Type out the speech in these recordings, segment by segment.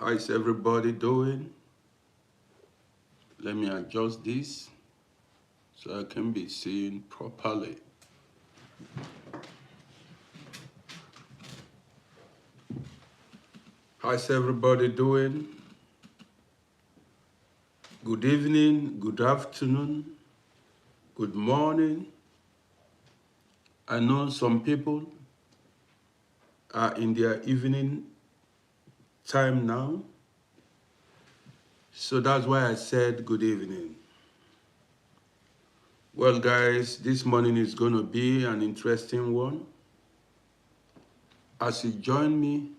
How is everybody doing? Let me adjust this so I can be seen properly. How is everybody doing? Good evening, good afternoon, good morning. I know some people are in their evening time now, so that's why I said good evening. Well, guys, this morning is going to be an interesting one. As you join me,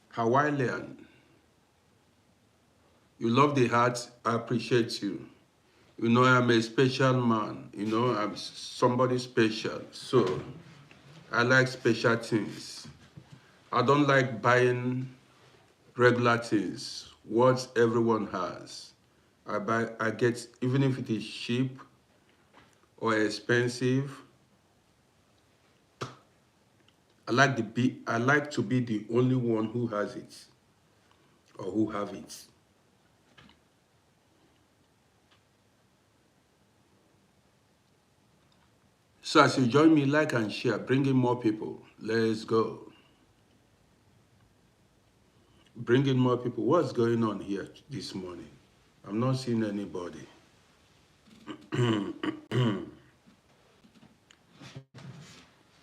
Hawaiian, you love the heart, I appreciate you. You know, I'm a special man. You know, I'm somebody special. So, I like special things. I don't like buying regular things, what everyone has. I get, even if it is cheap or expensive, I like to be the only one who has it or who have it. So as you join me, like and share, bring in more people. Let's go. Bring in more people. What's going on here this morning? I'm not seeing anybody.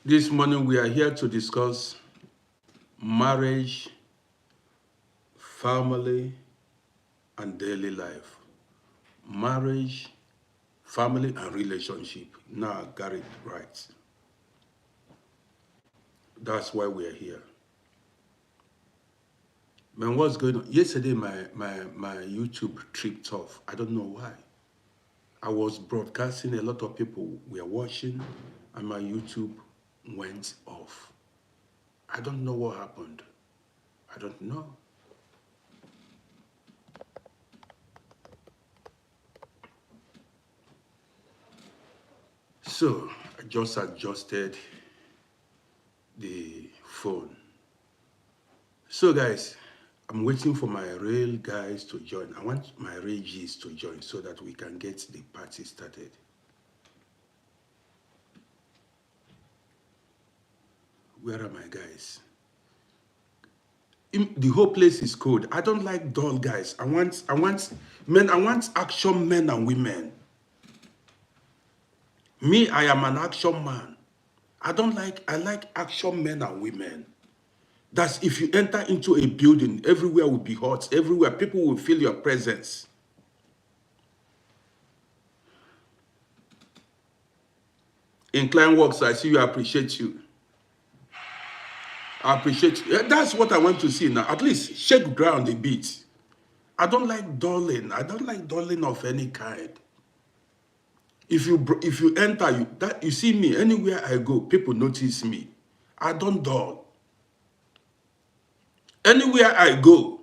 This morning we are here to discuss marriage, family, and daily life. Marriage, family, and relationship. Now I got it right. That's why we are here. Man, what's going on? Yesterday my YouTube tripped off. I don't know why. I was broadcasting, a lot of people were watching, and my YouTube went off. I don't know what happened. I don't know. So I just adjusted the phone. So guys, I'm waiting for my real guys to join. I want my real G's to join so that we can get the party started. Where are my guys? The whole place is cold. I don't like dull guys. I want men. I want action men and women. Me, I am an action man. I like action men and women. That's if you enter into a building, everywhere will be hot. Everywhere, people will feel your presence. Incline works, I see you, I appreciate you. I appreciate you. That's what I want to see now. At least shake ground a bit. I don't like dulling. I don't like dulling of any kind. If you enter, you see me, anywhere I go, people notice me. I don't dull. Anywhere I go,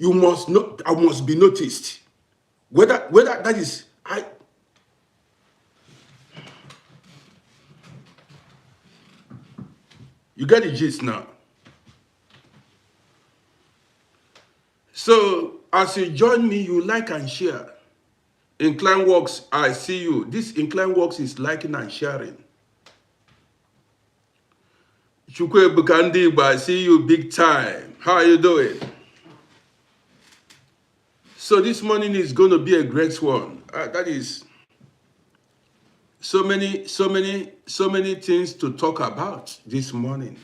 I must be noticed. Whether that is, you get the gist now. So, as you join me, you like and share. Incline Works, I see you. This Incline Works is liking and sharing. Chukwe Bukandi, I see you big time. How are you doing? So this morning is going to be a great one. That is so many things to talk about this morning.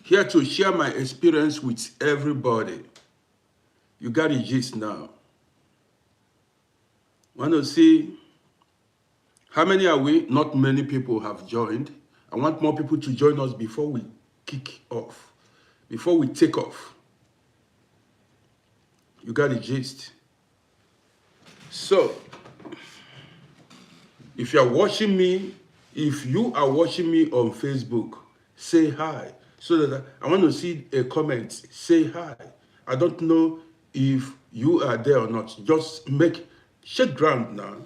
Here to share my experience with everybody. You got the gist now. Want to see how many are we? Not many people have joined. I want more people to join us before we kick off, before we take off. You got the gist. So, if you are watching me on Facebook, say hi. So that I want to see a comment. Say hi. I don't know if you are there or not. Just shake ground now.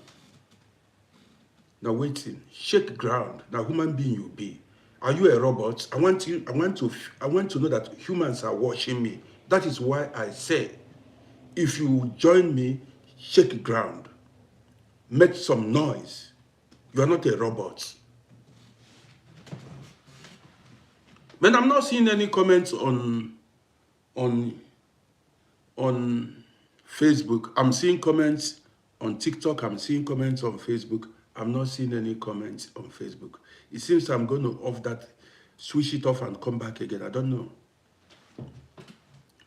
Now waiting. Shake ground. Now human being you be. Are you a robot? I want to know that humans are watching me. That is why I say, if you join me, shake ground, make some noise. You are not a robot. But I'm not seeing any comments on on Facebook. I'm seeing comments on TikTok. I'm seeing comments on Facebook. I'm not seeing any comments on Facebook. It seems I'm going to off that, switch it off and come back again. I don't know.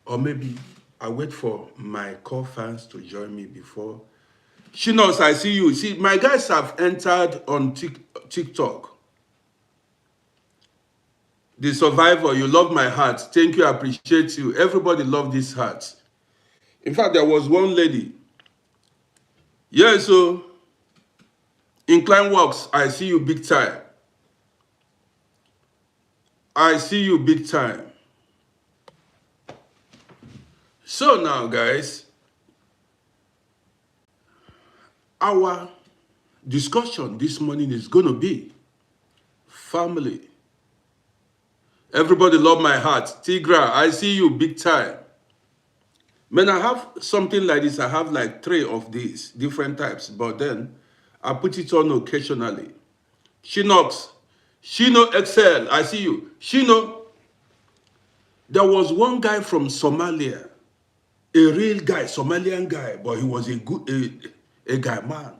Or maybe I wait for my core fans to join me before. Shinos, I see you. See, my guys have entered on TikTok. The survivor, you love my heart. Thank you, I appreciate you. Everybody love this heart. In fact, there was one lady. Yeah, so Incline Works, I see you big time. I see you big time. So now, guys, our discussion this morning is going to be family. Everybody love my heart. Tigra, I see you big time. When I have something like this, I have like 3 of these different types, but then I put it on occasionally. Shinox, Shino Excel, I see you. Shino, there was one guy from Somalia, a real guy, Somalian guy, but he was a guy, man.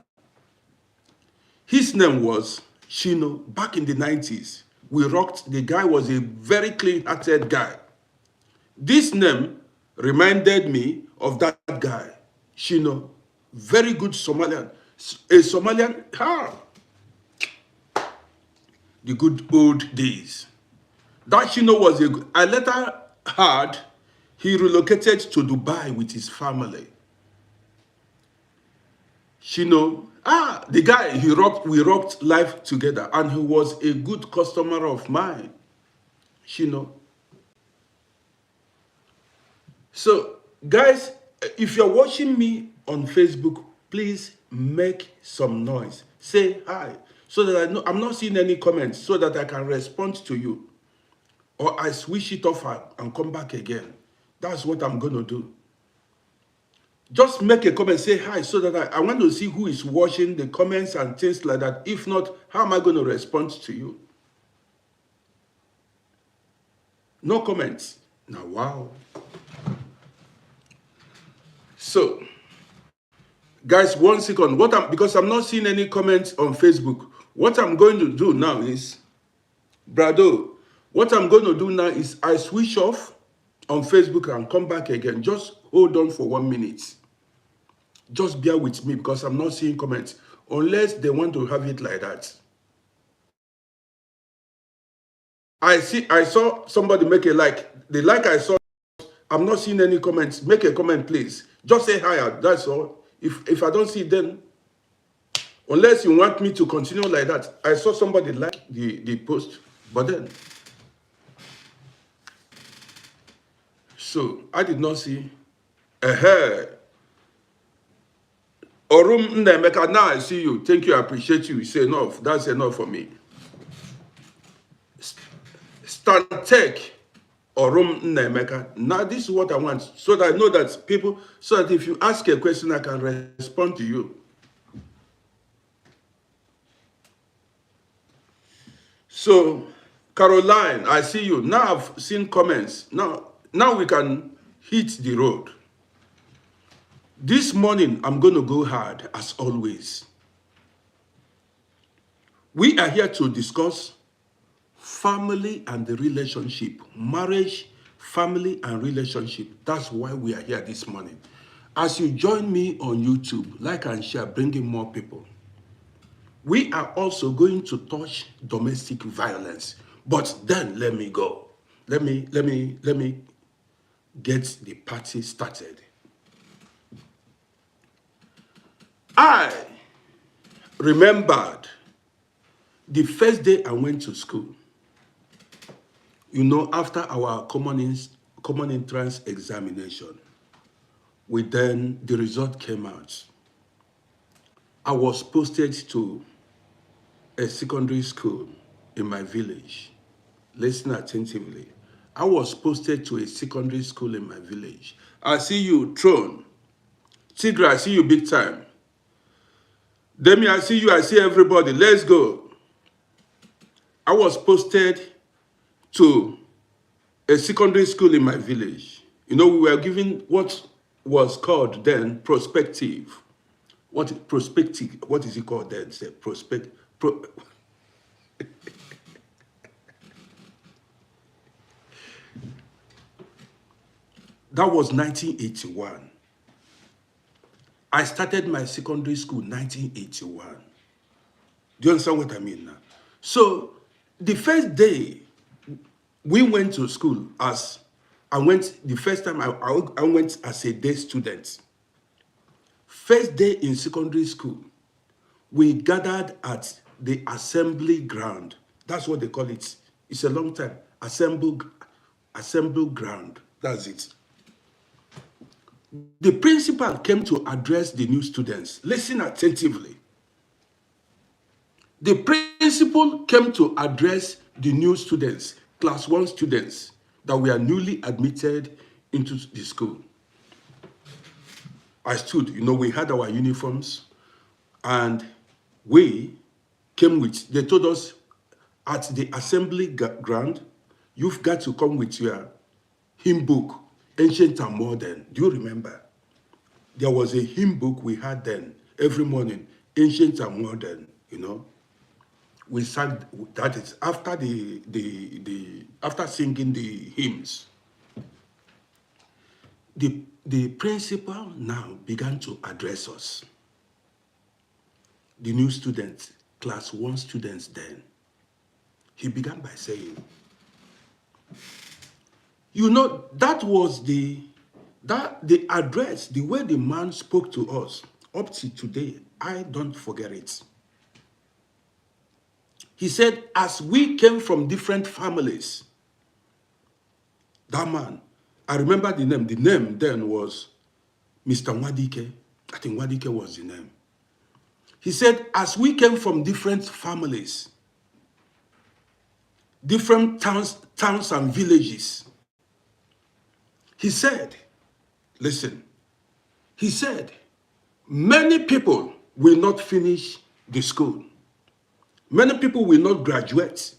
His name was Shino. Back in the 90s, we rocked. The guy was a very clean-hearted guy. This name reminded me of that guy, Shino. Very good Somalian. A Somalian, the good old days. That Shino was I later heard he relocated to Dubai with his family. Shino, the guy, we rocked life together, and he was a good customer of mine. Shino. So, guys, if you're watching me on Facebook, please make some noise. Say hi, so that I know I'm not seeing any comments, so that I can respond to you. Or I switch it off and come back again. That's what I'm going to do. Just make a comment, say hi, so that I want to see who is watching the comments and things like that. If not, how am I going to respond to you? No comments. Now, wow. So, guys, 1 second. Because I'm not seeing any comments on Facebook, what I'm going to do now is, Brado, what I'm going to do now is I switch off on Facebook and come back again. Just hold on for 1 minute. Just bear with me because I'm not seeing comments. Unless they want to have it like that. I saw somebody make a like. The like I saw, I'm not seeing any comments. Make a comment, please. Just say hi, that's all. If I don't see it, then, unless you want me to continue like that. I saw somebody like the post, but then, so I did not see. Orum Ndemeka, now I see you. Thank you, I appreciate you. It's enough. That's enough for me. Stantec Orum Ndemeka. Now this is what I want, so that I know that people, so that if you ask a question, I can respond to you. So, Caroline, I see you. Now I've seen comments. Now we can hit the road. This morning, I'm going to go hard, as always. We are here to discuss family and the relationship. Marriage, family, and relationship. That's why we are here this morning. As you join me on YouTube, like and share, bringing more people. We are also going to touch domestic violence. But then let me go. Let me get the party started. I remembered the first day I went to school. You know, after our common entrance examination, the result came out. I was posted to a secondary school in my village. Listen attentively. I was posted to a secondary school in my village. I see you, Throne. Tigre, I see you big time. Demi, I see you, I see everybody. Let's go. I was posted to a secondary school in my village. You know, we were given what was called then prospective. Prospective? What is it called then? Say that was 1981. I started my secondary school 1981. Do you understand what I mean now? So the first day we went to school the first time I went as a day student. First day in secondary school, we gathered at the assembly ground. That's what they call it. It's a long time. Assemble ground. That's it. The principal came to address the new students. Listen attentively. The principal came to address the new students, class 1 students that were newly admitted into the school. I stood, you know, we had our uniforms, and we came with, they told us at the assembly ground, you've got to come with your hymn book, ancient and modern. Do you remember? There was a hymn book we had then, every morning, ancient and modern, you know. We sang, that is after after singing the hymns. The principal now began to address us. The new students, class 1 students then. He began by saying, you know, that was the address, the way the man spoke to us up to today, I don't forget it. He said, as we came from different families, that man, I remember the name then was Mr. Wadike. I think Wadike was the name. He said, as we came from different families, different towns and villages, he said, listen, he said, many people will not finish the school. Many people will not graduate.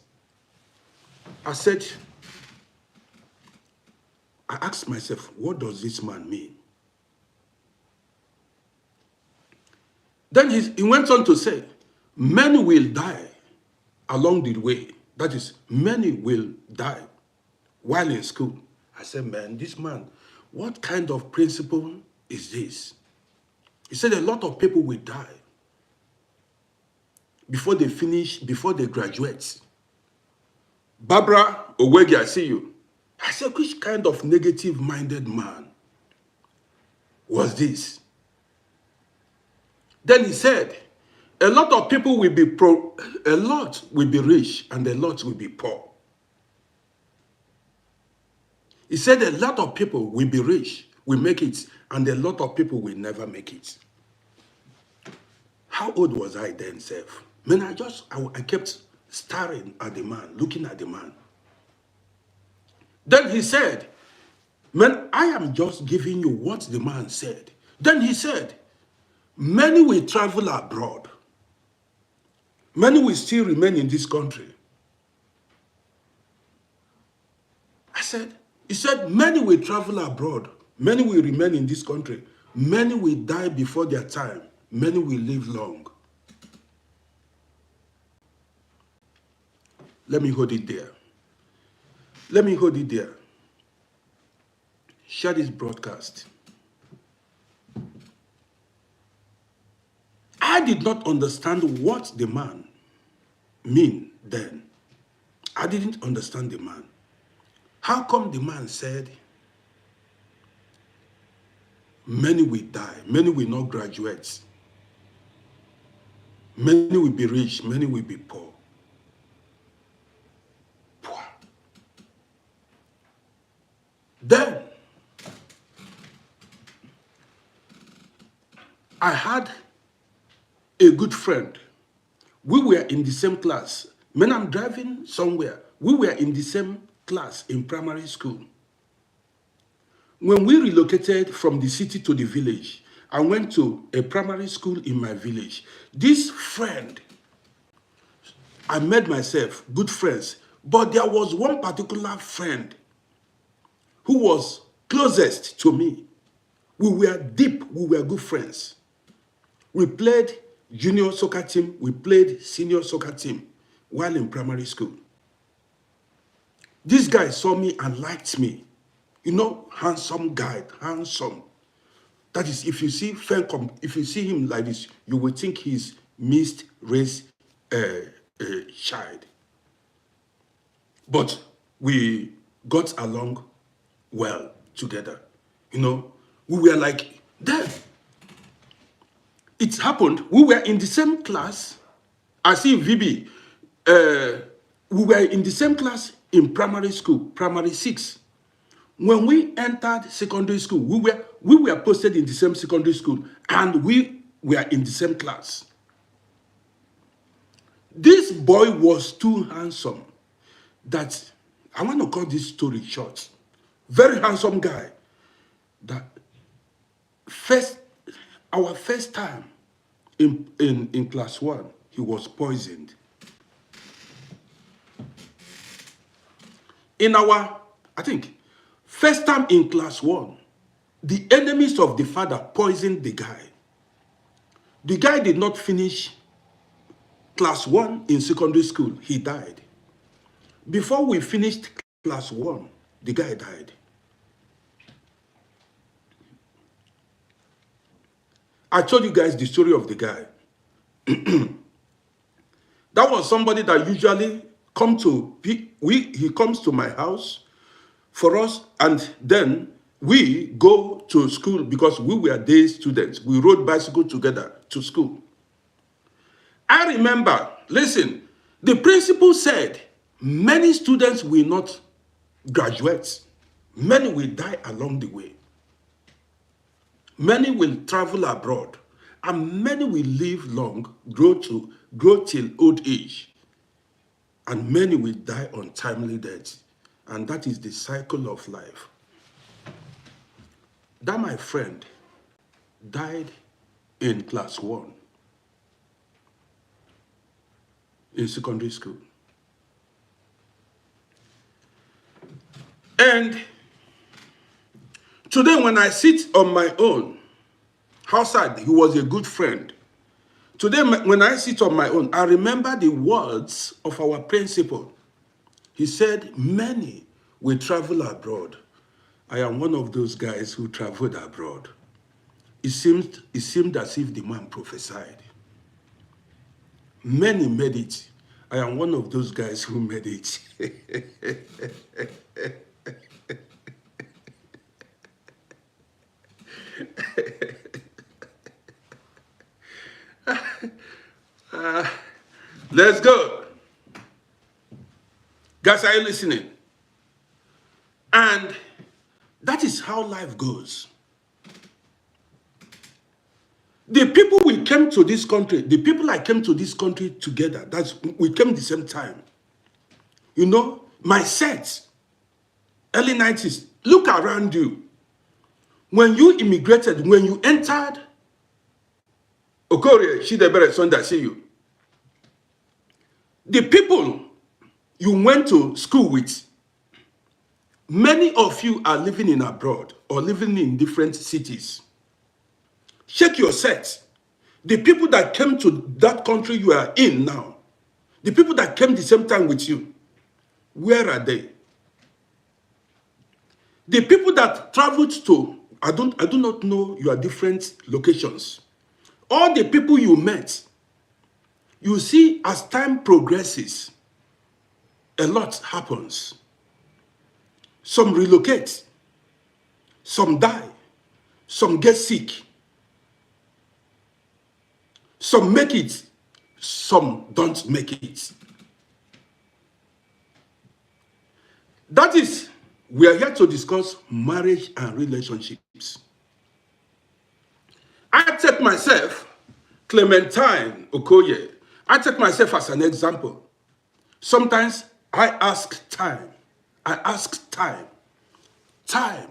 I asked myself, what does this man mean? Then he went on to say, many will die along the way. That is, many will die while in school. I said, man, this man, what kind of principle is this? He said a lot of people will die before they finish, before they graduate. Barbara Owegi, I see you. I said, which kind of negative-minded man was this? Then he said, a lot of people will be a lot will be rich and a lot will be poor. He said a lot of people will be rich, will make it, and a lot of people will never make it. How old was I then, Seth? Man, I kept staring at the man, looking at the man. Then he said, man, I am just giving you what the man said. Then he said, many will travel abroad. Many will still remain in this country. He said, many will travel abroad. Many will remain in this country. Many will die before their time. Many will live long. Let me hold it there. Let me hold it there. Share this broadcast. I did not understand what the man mean then. I didn't understand the man. How come the man said, many will die, many will not graduate, many will be rich, many will be poor? Then, I had a good friend. We were in the same class. When I'm driving somewhere, we were in the same class in primary school. When we relocated from the city to the village, I went to a primary school in my village. This friend, I made myself good friends, but there was one particular friend who was closest to me. We were deep, we were good friends. We played junior soccer team, we played senior soccer team while in primary school. This guy saw me and liked me. You know, handsome guy, handsome. That is, if you see him like this, you will think he's mixed race child. But we got along well together. You know, we were like that. It happened, we were in the same class. I see VB. We were in the same class in primary school, primary 6. When we entered secondary school, we were posted in the same secondary school and we were in the same class. This boy was too handsome that I want to cut this story short. Very handsome guy. That our first time in class 1, he was poisoned. In our, I think, first time in class 1, the enemies of the father poisoned the guy. The guy did not finish class 1 in secondary school. He died. Before we finished class 1, the guy died. I told you guys the story of the guy. That was somebody that usually he comes to my house for us, and then we go to school because we were day students. We rode bicycle together to school. I remember, listen, the principal said many students will not graduate. Many will die along the way. Many will travel abroad, and many will live long, grow till old age, and many will die untimely death. And that is the cycle of life. That my friend died in class 1 in secondary school. And today when I sit on my own, outside, he was a good friend. Today when I sit on my own, I remember the words of our principal. He said, many will travel abroad. I am one of those guys who traveled abroad. It seemed as if the man prophesied. Many made it. I am one of those guys who made it. Let's go. Guys, are you listening? And that is how life goes. The people we came to this country, the people I came to this country together, we came the same time. You know, my set, early 90s, look around you. When you immigrated, when you entered Okorie, Shidebere, Sunday, see you. The people you went to school with, many of you are living in abroad or living in different cities. Check your set. The people that came to that country you are in now, the people that came the same time with you, where are they? The people that traveled to, I do not know your different locations. All the people you met, you see as time progresses, a lot happens. Some relocate, some die, some get sick, some make it, some don't make it. That is, we are here to discuss marriage and relationships. I take myself, Clementine Okoye, I take myself as an example. Sometimes I ask time. I ask time. Time,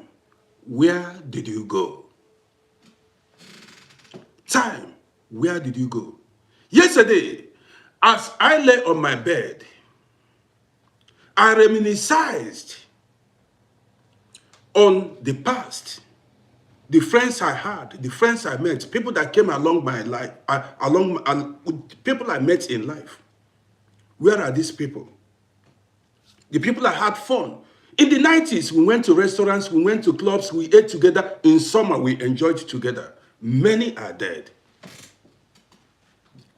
where did you go? Time, where did you go? Yesterday, as I lay on my bed, I reminisced on the past, the friends I had, the friends I met, people that came along my life, people I met in life. Where are these people? The people I had fun. In the 90s, we went to restaurants, we went to clubs, we ate together. In summer, we enjoyed together. Many are dead.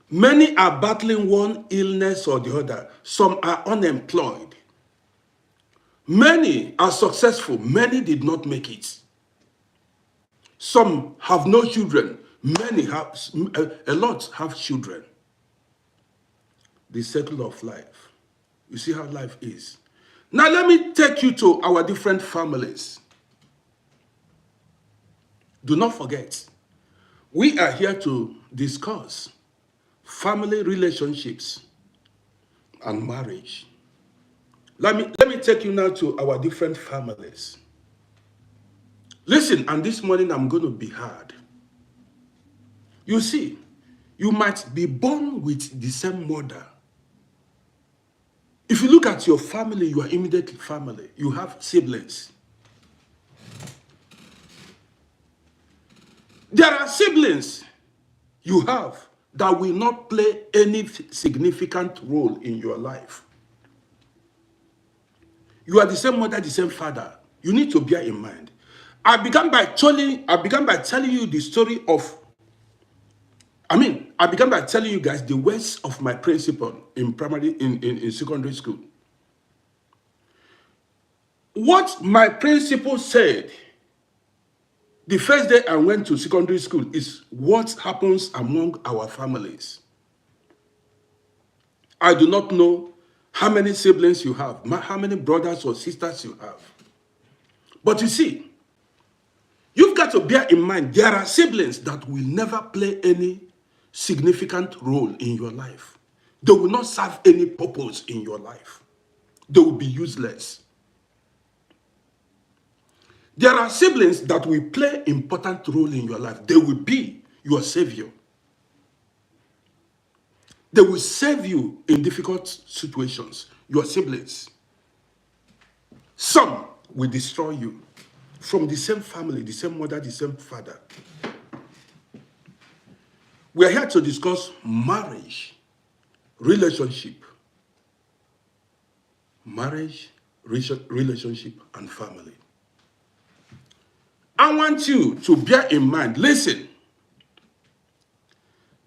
Many are battling one illness or the other. Some are unemployed. Many are successful. Many did not make it. Some have no children. Many have, a lot have children. The circle of life. You see how life is. Now let me take you to our different families. Do not forget, we are here to discuss family relationships and marriage. Let me take you now to our different families. Listen, and this morning I'm going to be hard. You see, you might be born with the same mother. If you look at your family, your immediate family, you have siblings. There are siblings you have that will not play any significant role in your life. You are the same mother, the same father. You need to bear in mind. I began by telling you the story of, I began by telling you guys the words of my principal in secondary school. What my principal said the first day I went to secondary school is what happens among our families. I do not know how many siblings you have, how many brothers or sisters you have. But you see, you've got to bear in mind there are siblings that will never play any significant role in your life. They will not serve any purpose in your life. They will be useless. There are siblings that will play important role in your life. They will be your savior. They will save you in difficult situations. Your siblings. Some will destroy you. From the same family, the same mother, the same father. We are here to discuss marriage, relationship. Marriage, relationship, and family. I want you to bear in mind, listen,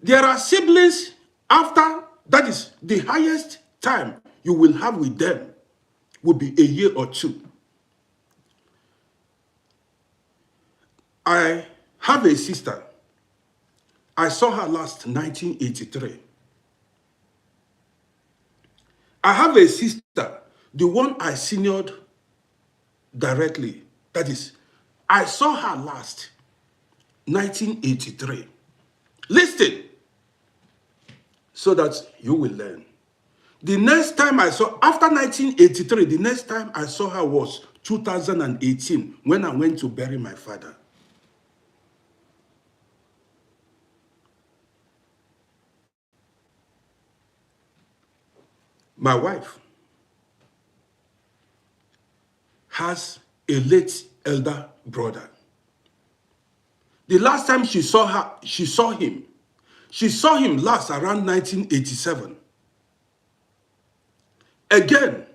there are siblings after, that is the highest time you will have with them will be a year or two. I have a sister. I saw her last 1983. I have a sister, the one I seniored directly. That is, I saw her last 1983. Listen, so that you will learn. The next time I saw, after 1983, the next time I saw her was 2018, when I went to bury my father. My wife has a late elder brother. The last time she saw him last around 1987. Again,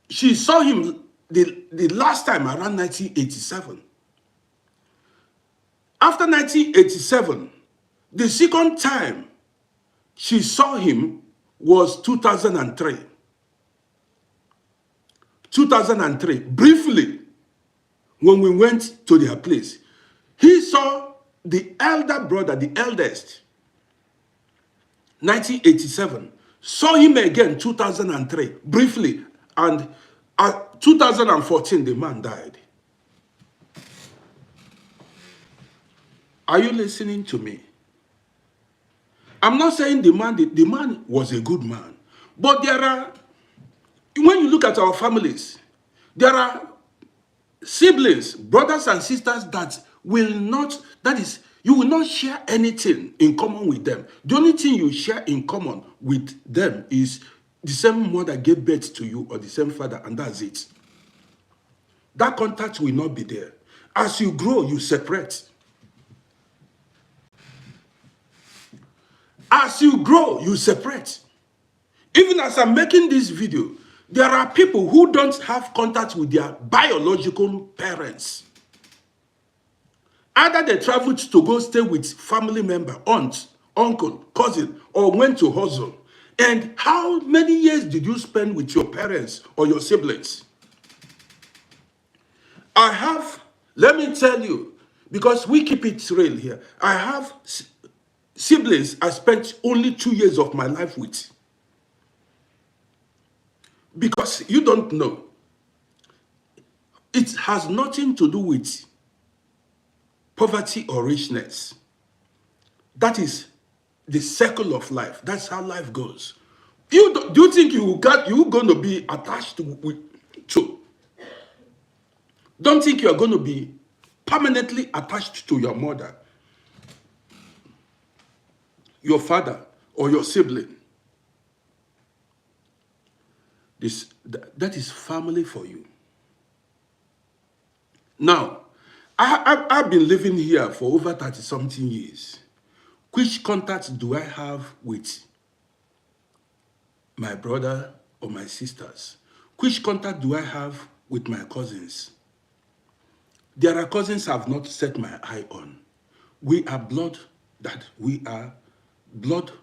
she saw him the last time around 1987. After 1987, the second time she saw him was 2003. 2003, briefly, when we went to their place, he saw the elder brother, the eldest, 1987, saw him again 2003, briefly, and 2014, the man died. Are you listening to me? I'm not saying the man was a good man, but there are When you look at our families, there are siblings, brothers and sisters that will not, that is, you will not share anything in common with them. The only thing you share in common with them is the same mother gave birth to you or the same father, and that's it. That contact will not be there. As you grow, you separate. As you grow, you separate. Even as I'm making this video, there are people who don't have contact with their biological parents. Either they traveled to go stay with family member, aunt, uncle, cousin, or went to hustle. And how many years did you spend with your parents or your siblings? I have, let me tell you, because we keep it real here, I have siblings I spent only 2 years of my life with. Because you don't know. It has nothing to do with poverty or richness. That is the circle of life. That's how life goes. Do you think you're going to be attached to? Don't think you're going to be permanently attached to your mother, your father, or your sibling. That is family for you. Now, I've been living here for over 30-something years. Which contact do I have with my brother or my sisters? Which contact do I have with my cousins? There are cousins I've not set my eye on. We are blood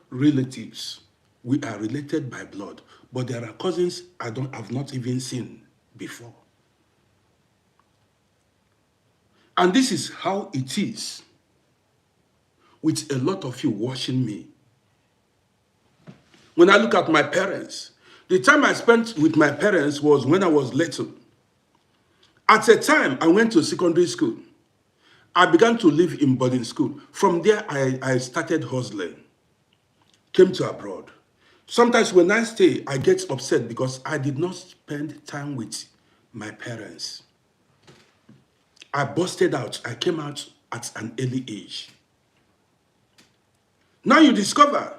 relatives. We are related by blood. But there are cousins I've not even seen before. And this is how it is with a lot of you watching me. When I look at my parents, the time I spent with my parents was when I was little. At a time, I went to secondary school. I began to live in boarding school. From there, I started hustling. Came to abroad. Sometimes when I stay, I get upset because I did not spend time with my parents. I busted out. I came out at an early age. Now you discover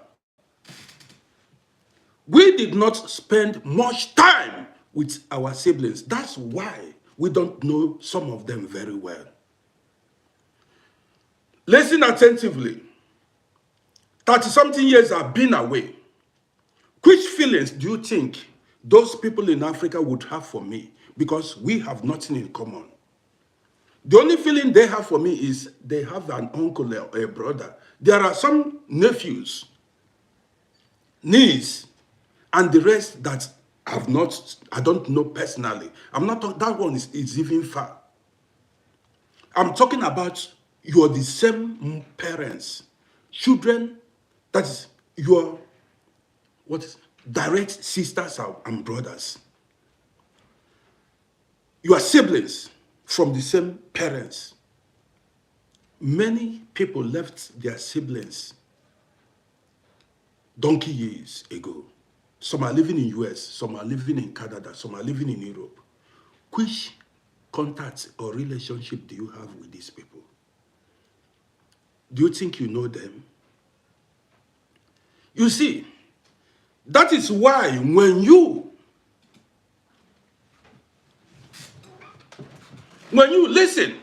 we did not spend much time with our siblings. That's why we don't know some of them very well. Listen attentively. 30-something years I've been away. Which feelings do you think those people in Africa would have for me? Because we have nothing in common. The only feeling they have for me is they have an uncle or a brother. There are some nephews, niece, and the rest that I don't know personally. I'm not talking, that one is even far. I'm talking about you're the same parents, children, that is your direct sisters and brothers. You are siblings from the same parents. Many people left their siblings donkey years ago. Some are living in US, some are living in Canada, some are living in Europe. Which contact or relationship do you have with these people? Do you think you know them? You see, that is why when you listen,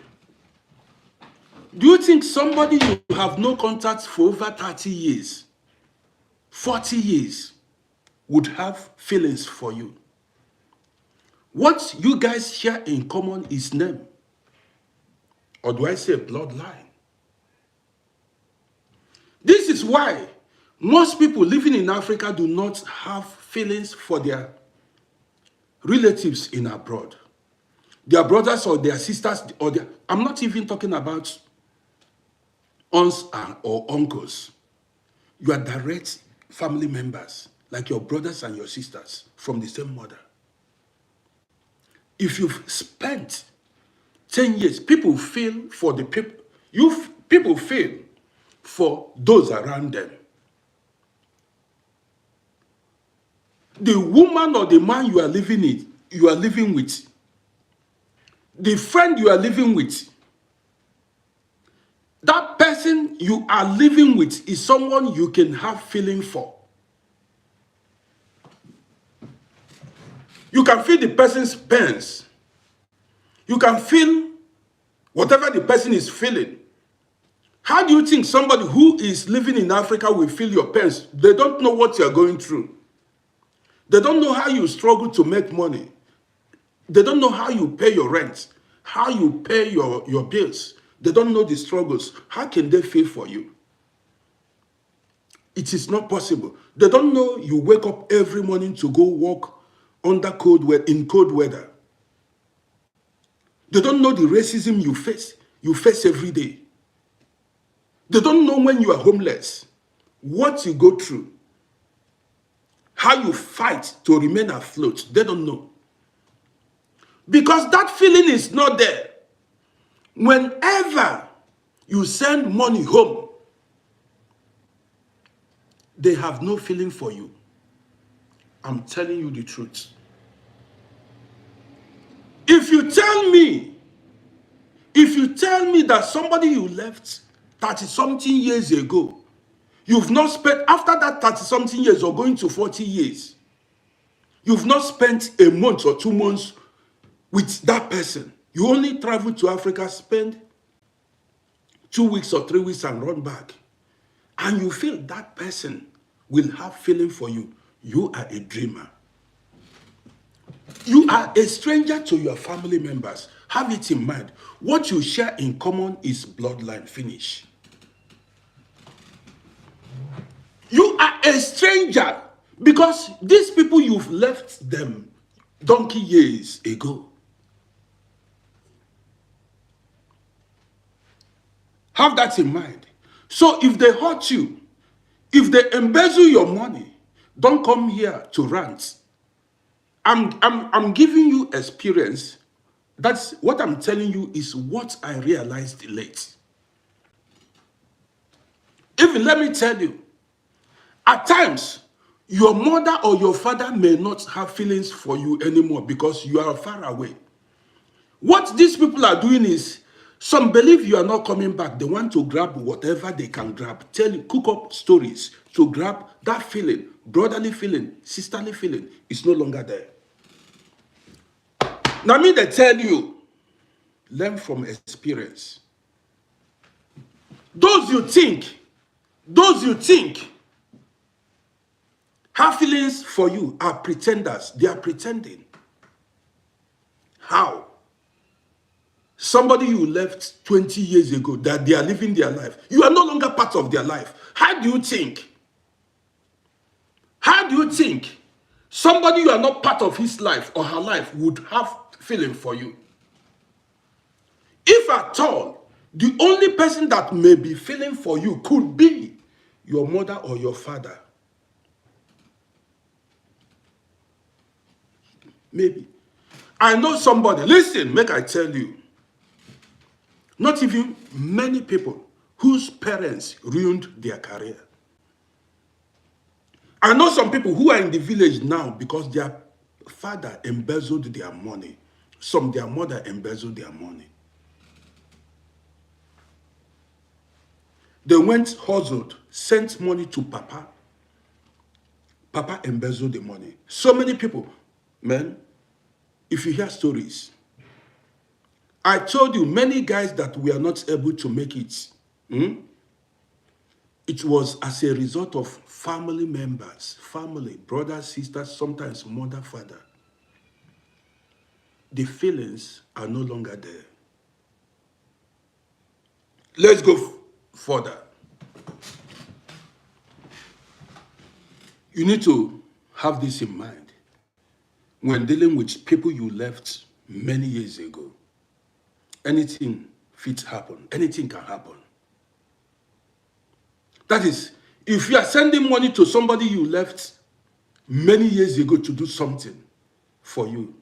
do you think somebody you have no contact for over 30 years, 40 years, would have feelings for you? What you guys share in common is name. Or do I say bloodline? This is why most people living in Africa do not have feelings for their relatives in abroad. Their brothers or their sisters, I'm not even talking about aunts or uncles. You are direct family members, like your brothers and your sisters from the same mother. If you've spent 10 years, people feel for the people, people feel for those around them. the woman or the man you are living with, the friend you are living with, that person you are living with is someone you can have feeling for. You can feel the person's pains. You can feel whatever the person is feeling. How do you think somebody who is living in Africa will feel your pains? They don't know what you are going through. They don't know how you struggle to make money. They don't know how you pay your rent, how you pay your bills. They don't know the struggles. How can they feel for you? It is not possible. They don't know you wake up every morning to go walk in cold weather. They don't know the racism you face every day. They don't know when you are homeless, what you go through, how you fight to remain afloat. They don't know. Because that feeling is not there. Whenever you send money home, they have no feeling for you. I'm telling you the truth. If you tell me that somebody you left 30-something years ago, you've not spent, after that 30-something years or going to 40 years, you've not spent a month or 2 months with that person. You only travel to Africa, spend 2 weeks or 3 weeks and run back. And you feel that person will have feeling for you. You are a dreamer. You are a stranger to your family members. Have it in mind. What you share in common is bloodline. Finish. You are a stranger because these people, you've left them donkey years ago. Have that in mind. So if they hurt you, if they embezzle your money, don't come here to rant. I'm giving you experience. That's what I'm telling you is what I realized late. Even let me tell you, at times, your mother or your father may not have feelings for you anymore because you are far away. What these people are doing is, some believe you are not coming back. They want to grab whatever they can grab. Cook up stories to grab that feeling, brotherly feeling, sisterly feeling. It's no longer there. Now, me, they tell you, learn from experience. Those you think have feelings for you are pretenders. They are pretending. How? Somebody you left 20 years ago, that they are living their life. You are no longer part of their life. How do you think? How do you think somebody you are not part of his life or her life would have feeling for you? If at all, the only person that may be feeling for you could be your mother or your father. Maybe. I know somebody, listen, make I tell you, not even many people whose parents ruined their career. I know some people who are in the village now because their father embezzled their money. Their mother embezzled their money. They went, hustled, sent money to Papa. Papa embezzled the money. So many people, man, if you hear stories, I told you many guys that we are not able to make it. It was as a result of family members, family, brothers, sisters, sometimes mother, father. The feelings are no longer there. Let's go further. You need to have this in mind when dealing with people you left many years ago. Anything fit happen. Anything can happen. That is, if you are sending money to somebody you left many years ago to do something for you.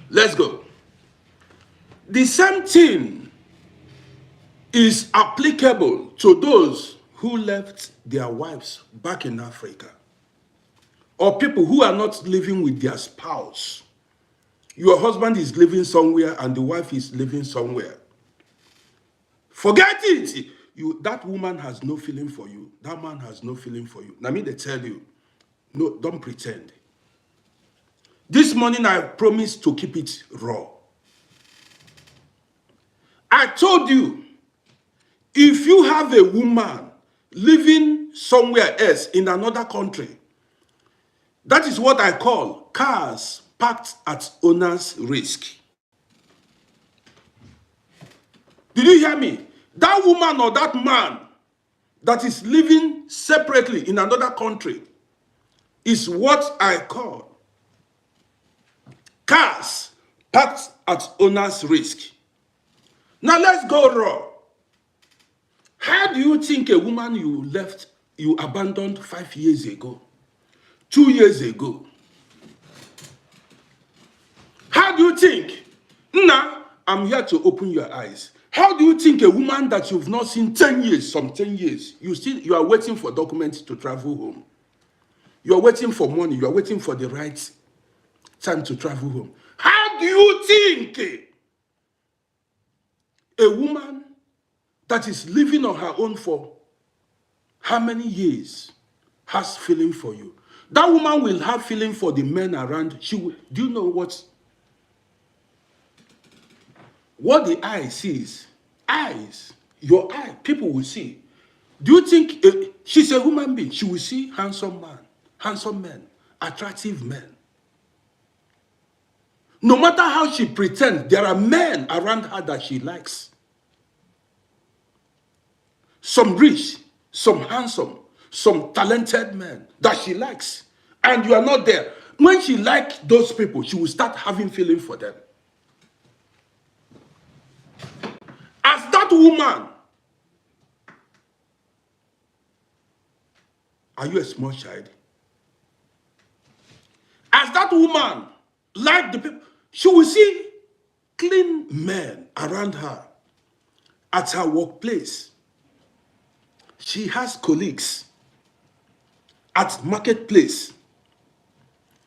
Let's go. The same thing is applicable to those who left their wives back in Africa, or people who are not living with their spouse. Your husband is living somewhere and the wife is living somewhere. Forget it. That woman has no feeling for you. That man has no feeling for you. Now, me, they tell you, no, don't pretend. This morning, I promised to keep it raw. I told you, if you have a woman living somewhere else in another country, that is what I call cars parked at owner's risk. Did you hear me? That woman or that man that is living separately in another country is what I call cars parked at owner's risk. Now let's go raw. How do you think a woman you abandoned 5 years ago, 2 years ago? How do you think? Now, I'm here to open your eyes. How do you think a woman that you've not seen 10 years, some 10 years, you are waiting for documents to travel home? You are waiting for money. You are waiting for the right time to travel home. How do you think a woman that is living on her own for how many years has feeling for you? That woman will have feeling for the men around. Do you know what the eye sees? Eyes, your eye, people will see. Do you think she's a human being? She will see handsome men, attractive men. No matter how she pretends, there are men around her that she likes. Some rich, some handsome, some talented men that she likes. And you are not there. When she likes those people, she will start having feeling for them. As that woman, are you a small child? As that woman like the people, she will see clean men around her at her workplace. She has colleagues at marketplace.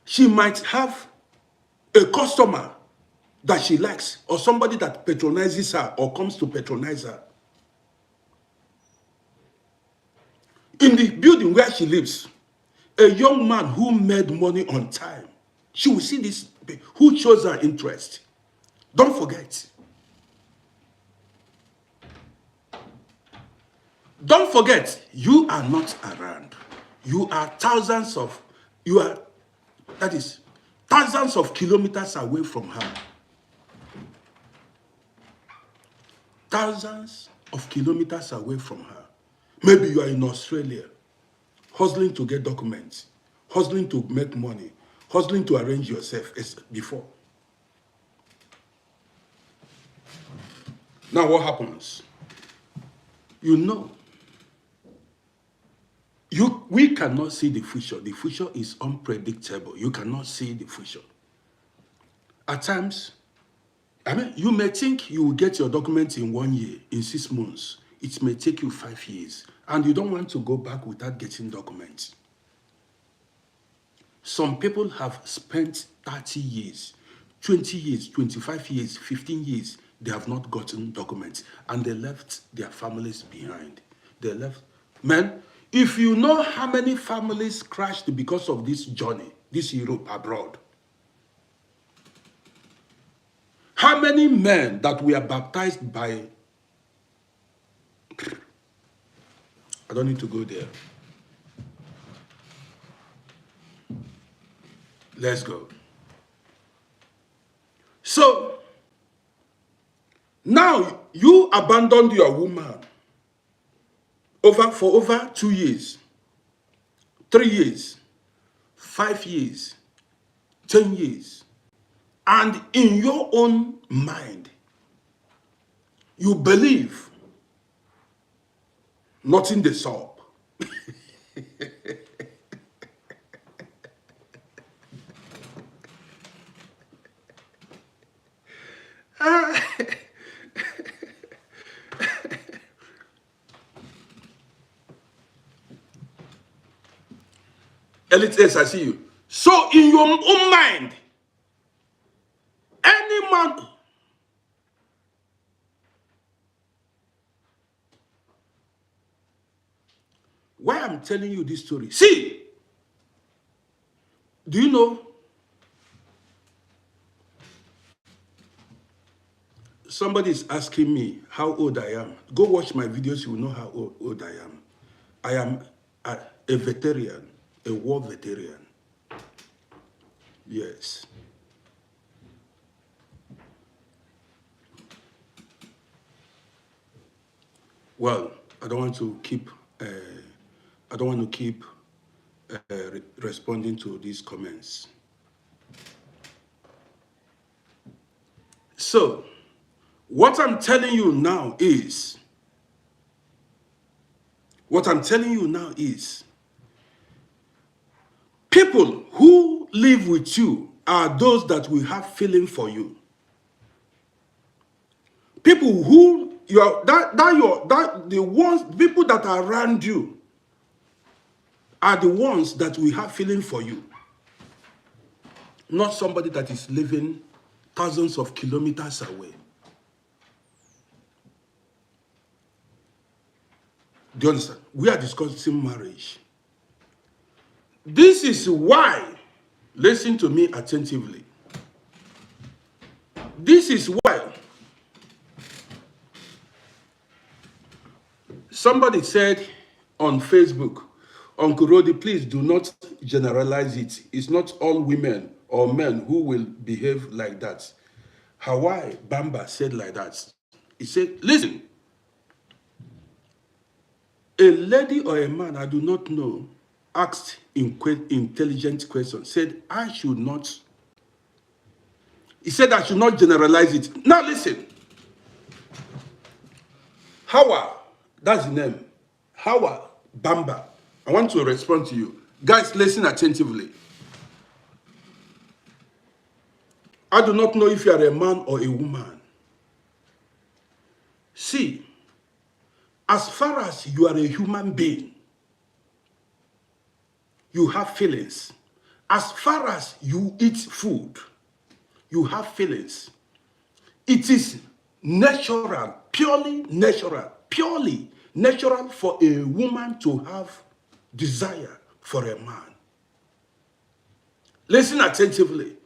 She might have a customer that she likes, or somebody that patronizes her or comes to patronize her. In the building where she lives, a young man who made money on time, she will see this, who shows her interest. Don't forget. Don't forget, you are not around. You are thousands of kilometers away from her. Thousands of kilometers away from her. Maybe you are in Australia, hustling to get documents, hustling to make money, hustling to arrange yourself as before. Now what happens? You know. We cannot see the future. The future is unpredictable. You cannot see the future. At times, you may think you will get your documents in 1 year, in 6 months. It may take you 5 years. And you don't want to go back without getting documents. Some people have spent 30 years, 20 years, 25 years, 15 years. They have not gotten documents. And they left their families behind. They left. Men, if you know how many families crashed because of this journey, this Europe abroad, how many men that were baptized by... I don't need to go there. Let's go. So, now you abandoned your woman for over 2 years, 3 years, 5 years, 10 years. And in your own mind, you believe nothing they saw. Elite S, I see you. So in your own mind, any man, why I'm telling you this story? See, do you know somebody is asking me how old I am? Go watch my videos, you will know how old I am. I am a veteran, a war veteran. Yes. Well, I don't want to keep responding to these comments. So, what I'm telling you now is, people who live with you are those that will have feeling for you. People who people that are around you are the ones that will have feeling for you. Not somebody that is living thousands of kilometers away. Do you understand? We are discussing marriage. This is why, listen to me attentively. This is why somebody said on Facebook, Uncle Rodi, please do not generalize it. It's not all women or men who will behave like that. Hawaii Bamba said like that. He said, listen, a lady or a man, I do not know, asked intelligent question, said, he said I should not generalize it. Now listen, Hawa, that's the name, Hawa Bamba. I want to respond to you. Guys, listen attentively. I do not know if you are a man or a woman. See, as far as you are a human being, you have feelings. As far as you eat food, you have feelings. It is natural, purely natural for a woman to have desire for a man. Listen attentively.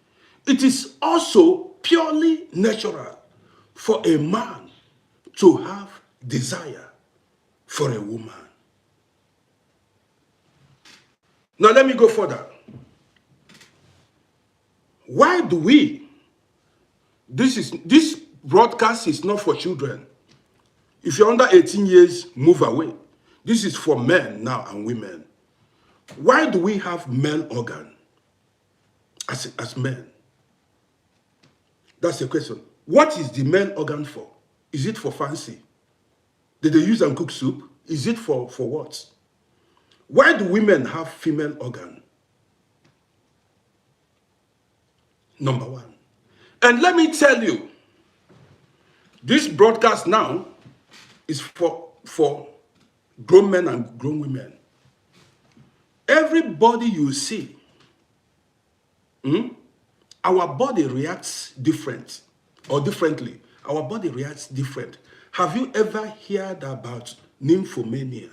It is also purely natural for a man to have desire for a woman. Now let me go further. Why do we? This broadcast is not for children. If you're under 18 years, move away. This is for men now and women. Why do we have male organ as men? That's the question. What is the male organ for? Is it for fancy? Did they use and cook soup? Is it for what? Why do women have female organ? Number one. And let me tell you, this broadcast now is for grown men and grown women. Everybody you see, our body reacts different or differently. Our body reacts different. Have you ever heard about nymphomania?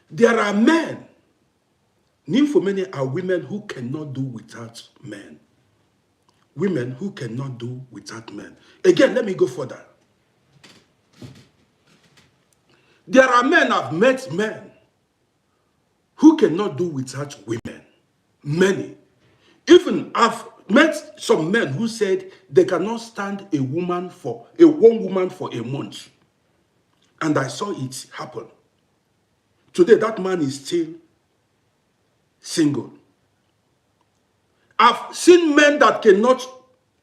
There are men. Nymphomania are women who cannot do without men. Women who cannot do without men. Again, let me go further. There are men, I've met men who cannot do without women. Many. Even I've met some men who said they cannot stand one woman for a month. And I saw it happen. Today, that man is still single. I've seen men that cannot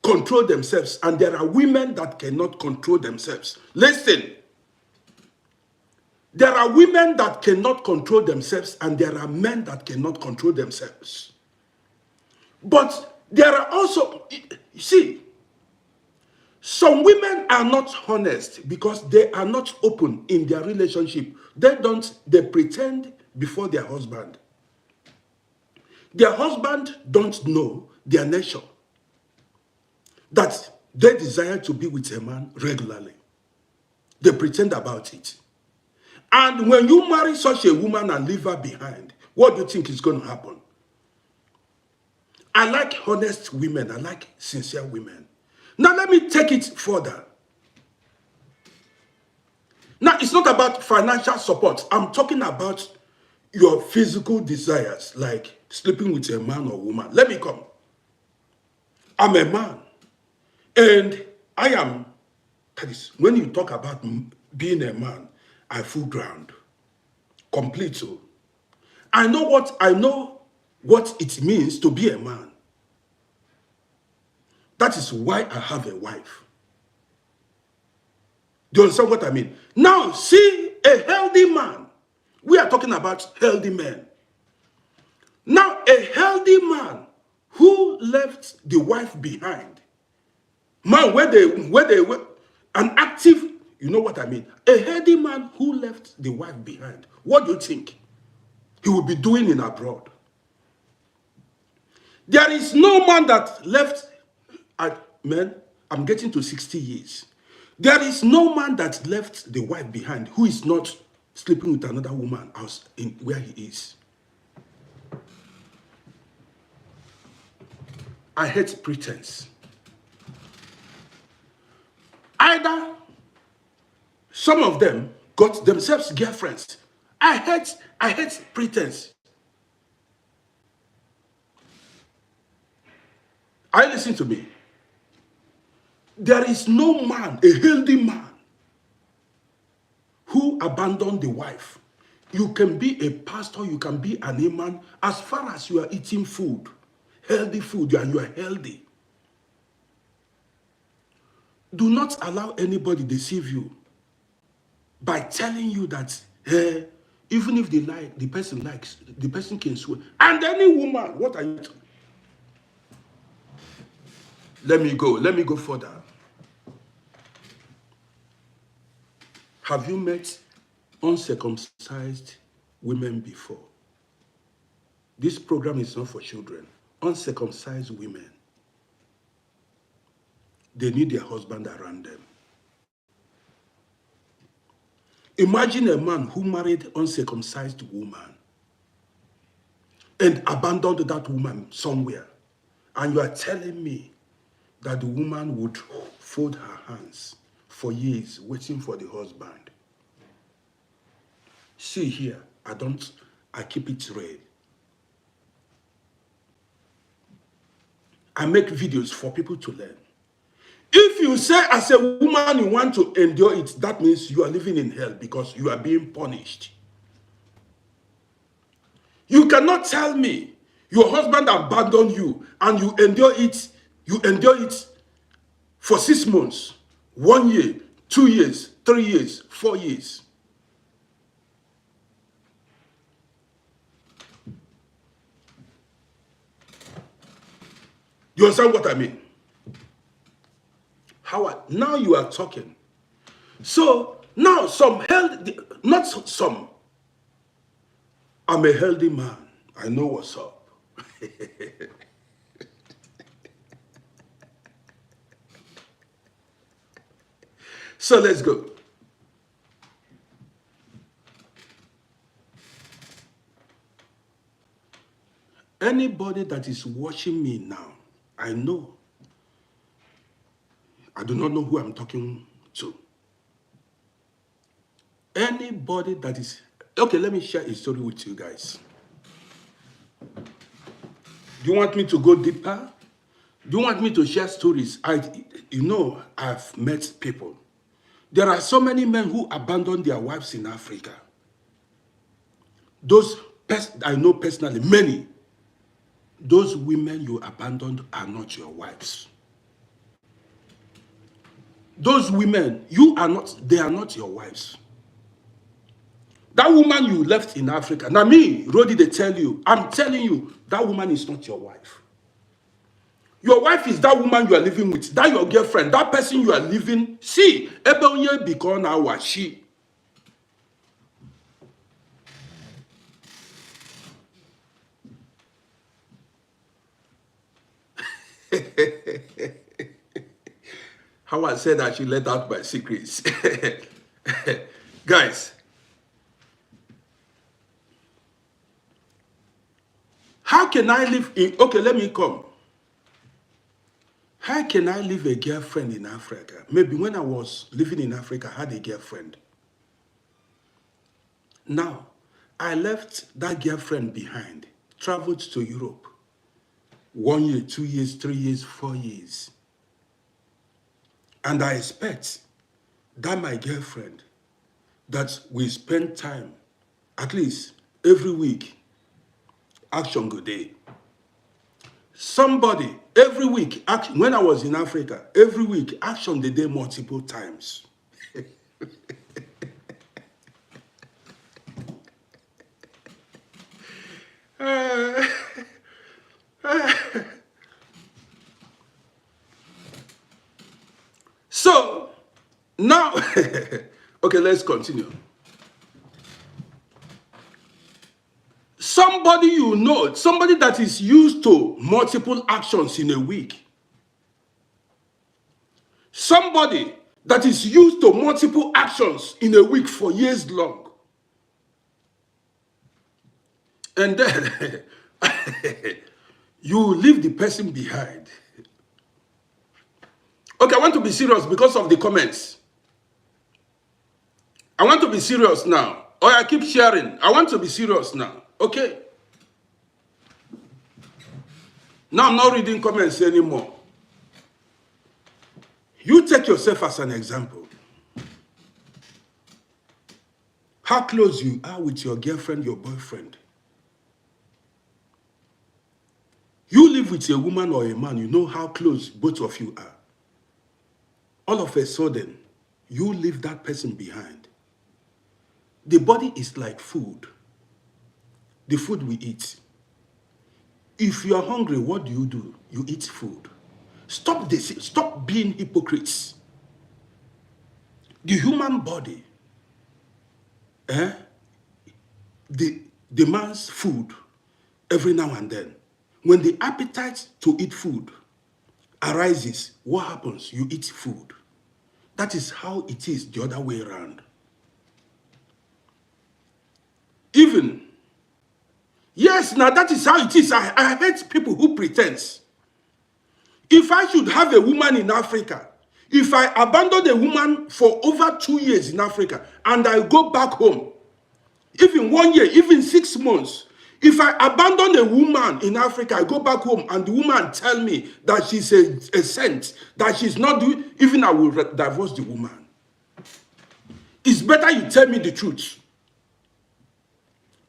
control themselves, and there are women that cannot control themselves. Listen. There are women that cannot control themselves, and there are men that cannot control themselves. But there are also, you see, some women are not honest because they are not open in their relationship. They pretend before their husband. Their husband don't know their nature, that they desire to be with a man regularly. They pretend about it. And when you marry such a woman and leave her behind, what do you think is going to happen? I like honest women. I like sincere women. Now let me take it further. Now it's not about financial support. I'm talking about your physical desires, like sleeping with a man or woman. Let me come. I'm a man. And I am, that is, when you talk about being a man, I full ground. Complete. So I know what it means to be a man. That is why I have a wife. Do you understand what I mean? Now, see a healthy man. We are talking about healthy men. Now, a healthy man who left the wife behind. Man, where they were an active, you know what I mean? A healthy man who left the wife behind. What do you think he will be doing in abroad? There is no man that left, man, I'm getting to 60 years. There is no man that left the wife behind who is not sleeping with another woman else in where he is. I hate pretense. Either some of them got themselves girlfriends. I hate pretense. I listen to me. There is no man, a healthy man, who abandoned the wife. You can be a pastor, you can be an imam, as far as you are eating food, healthy food, and you are healthy. Do not allow anybody deceive you by telling you that, even if they like, the person likes, the person can swear. And any woman, what are you? Let me go further. Have you met uncircumcised women before? This program is not for children. Uncircumcised women. They need their husband around them. Imagine a man who married uncircumcised woman and abandoned that woman somewhere. And you are telling me that the woman would fold her hands for years waiting for the husband. See here, I keep it real. I make videos for people to learn. If you say as a woman you want to endure it, that means you are living in hell because you are being punished. You cannot tell me your husband abandoned you and you endure it for 6 months, 1 year, 2 years, 3 years, 4 years. You understand what I mean? Now you are talking. So now I'm a healthy man. I know what's up. So let's go. Anybody that is watching me now, I know. I do not know who I'm talking to. Anybody that is... Okay, let me share a story with you guys. Do you want me to go deeper? Do you want me to share stories? I've met people. There are so many men who abandon their wives in Africa. I know personally, many. Those women you abandoned are not your wives. Those women, they are not your wives. That woman you left in Africa, now me, Rodi, I'm telling you, that woman is not your wife. Your wife is that woman you are living with, that your girlfriend, that person you are living. See, Ebonye become our she. How I said I should let out my secrets. Guys, how can I live in, okay, let me come. How can I leave a girlfriend in Africa? Maybe when I was living in Africa, I had a girlfriend. Now, I left that girlfriend behind, traveled to Europe. 1 year, 2 years, 3 years, 4 years. And I expect that my girlfriend, that we spend time, at least every week, action go day. Somebody, every week, action, when I was in Africa, every week, action the day multiple times. So, now, okay, let's continue. Somebody you know, somebody that is used to multiple actions in a week. Somebody that is used to multiple actions in a week for years long. And then you leave the person behind. Okay, I want to be serious because of the comments. I want to be serious now. Or I keep sharing. I want to be serious now. Okay? Now I'm not reading comments anymore. You take yourself as an example. How close you are with your girlfriend, your boyfriend. You live with a woman or a man, you know how close both of you are. All of a sudden, you leave that person behind. The body is like food. The food we eat. If you are hungry, what do? You eat food. Stop this. Stop being hypocrites. The human body demands food every now and then. When the appetite to eat food arises, what happens? You eat food. That is how it is the other way around. Even, yes, now that is how it is. I hate people who pretend. If I should have a woman in Africa, if I abandon a woman for over 2 years in Africa and I go back home, even 1 year, even 6 months, if I abandon a woman in Africa, I go back home and the woman tell me that she's a saint, that she's not doing, even I will divorce the woman. It's better you tell me the truth.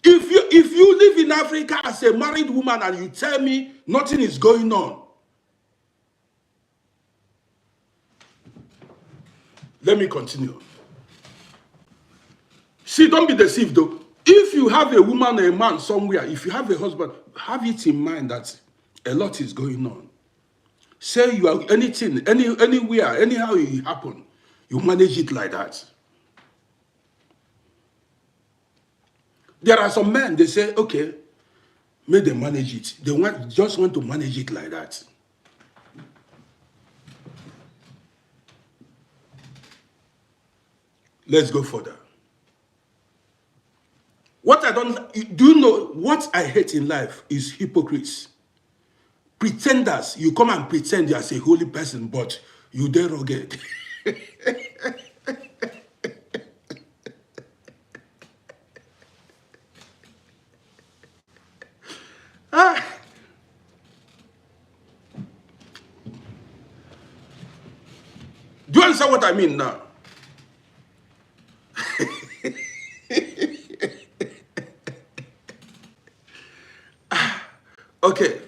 If you live in Africa as a married woman and you tell me nothing is going on, let me continue. See, don't be deceived though. If you have a woman or a man somewhere, if you have a husband, have it in mind that a lot is going on. Say you are anything, anywhere, anyhow it happen, you manage it like that. There are some men, they say, okay, may they manage it. They just want to manage it like that. Let's go further. Do you know what I hate in life is hypocrites. Pretenders, you come and pretend you are a holy person, but you dare rugged. Do you understand what I mean now? Okay.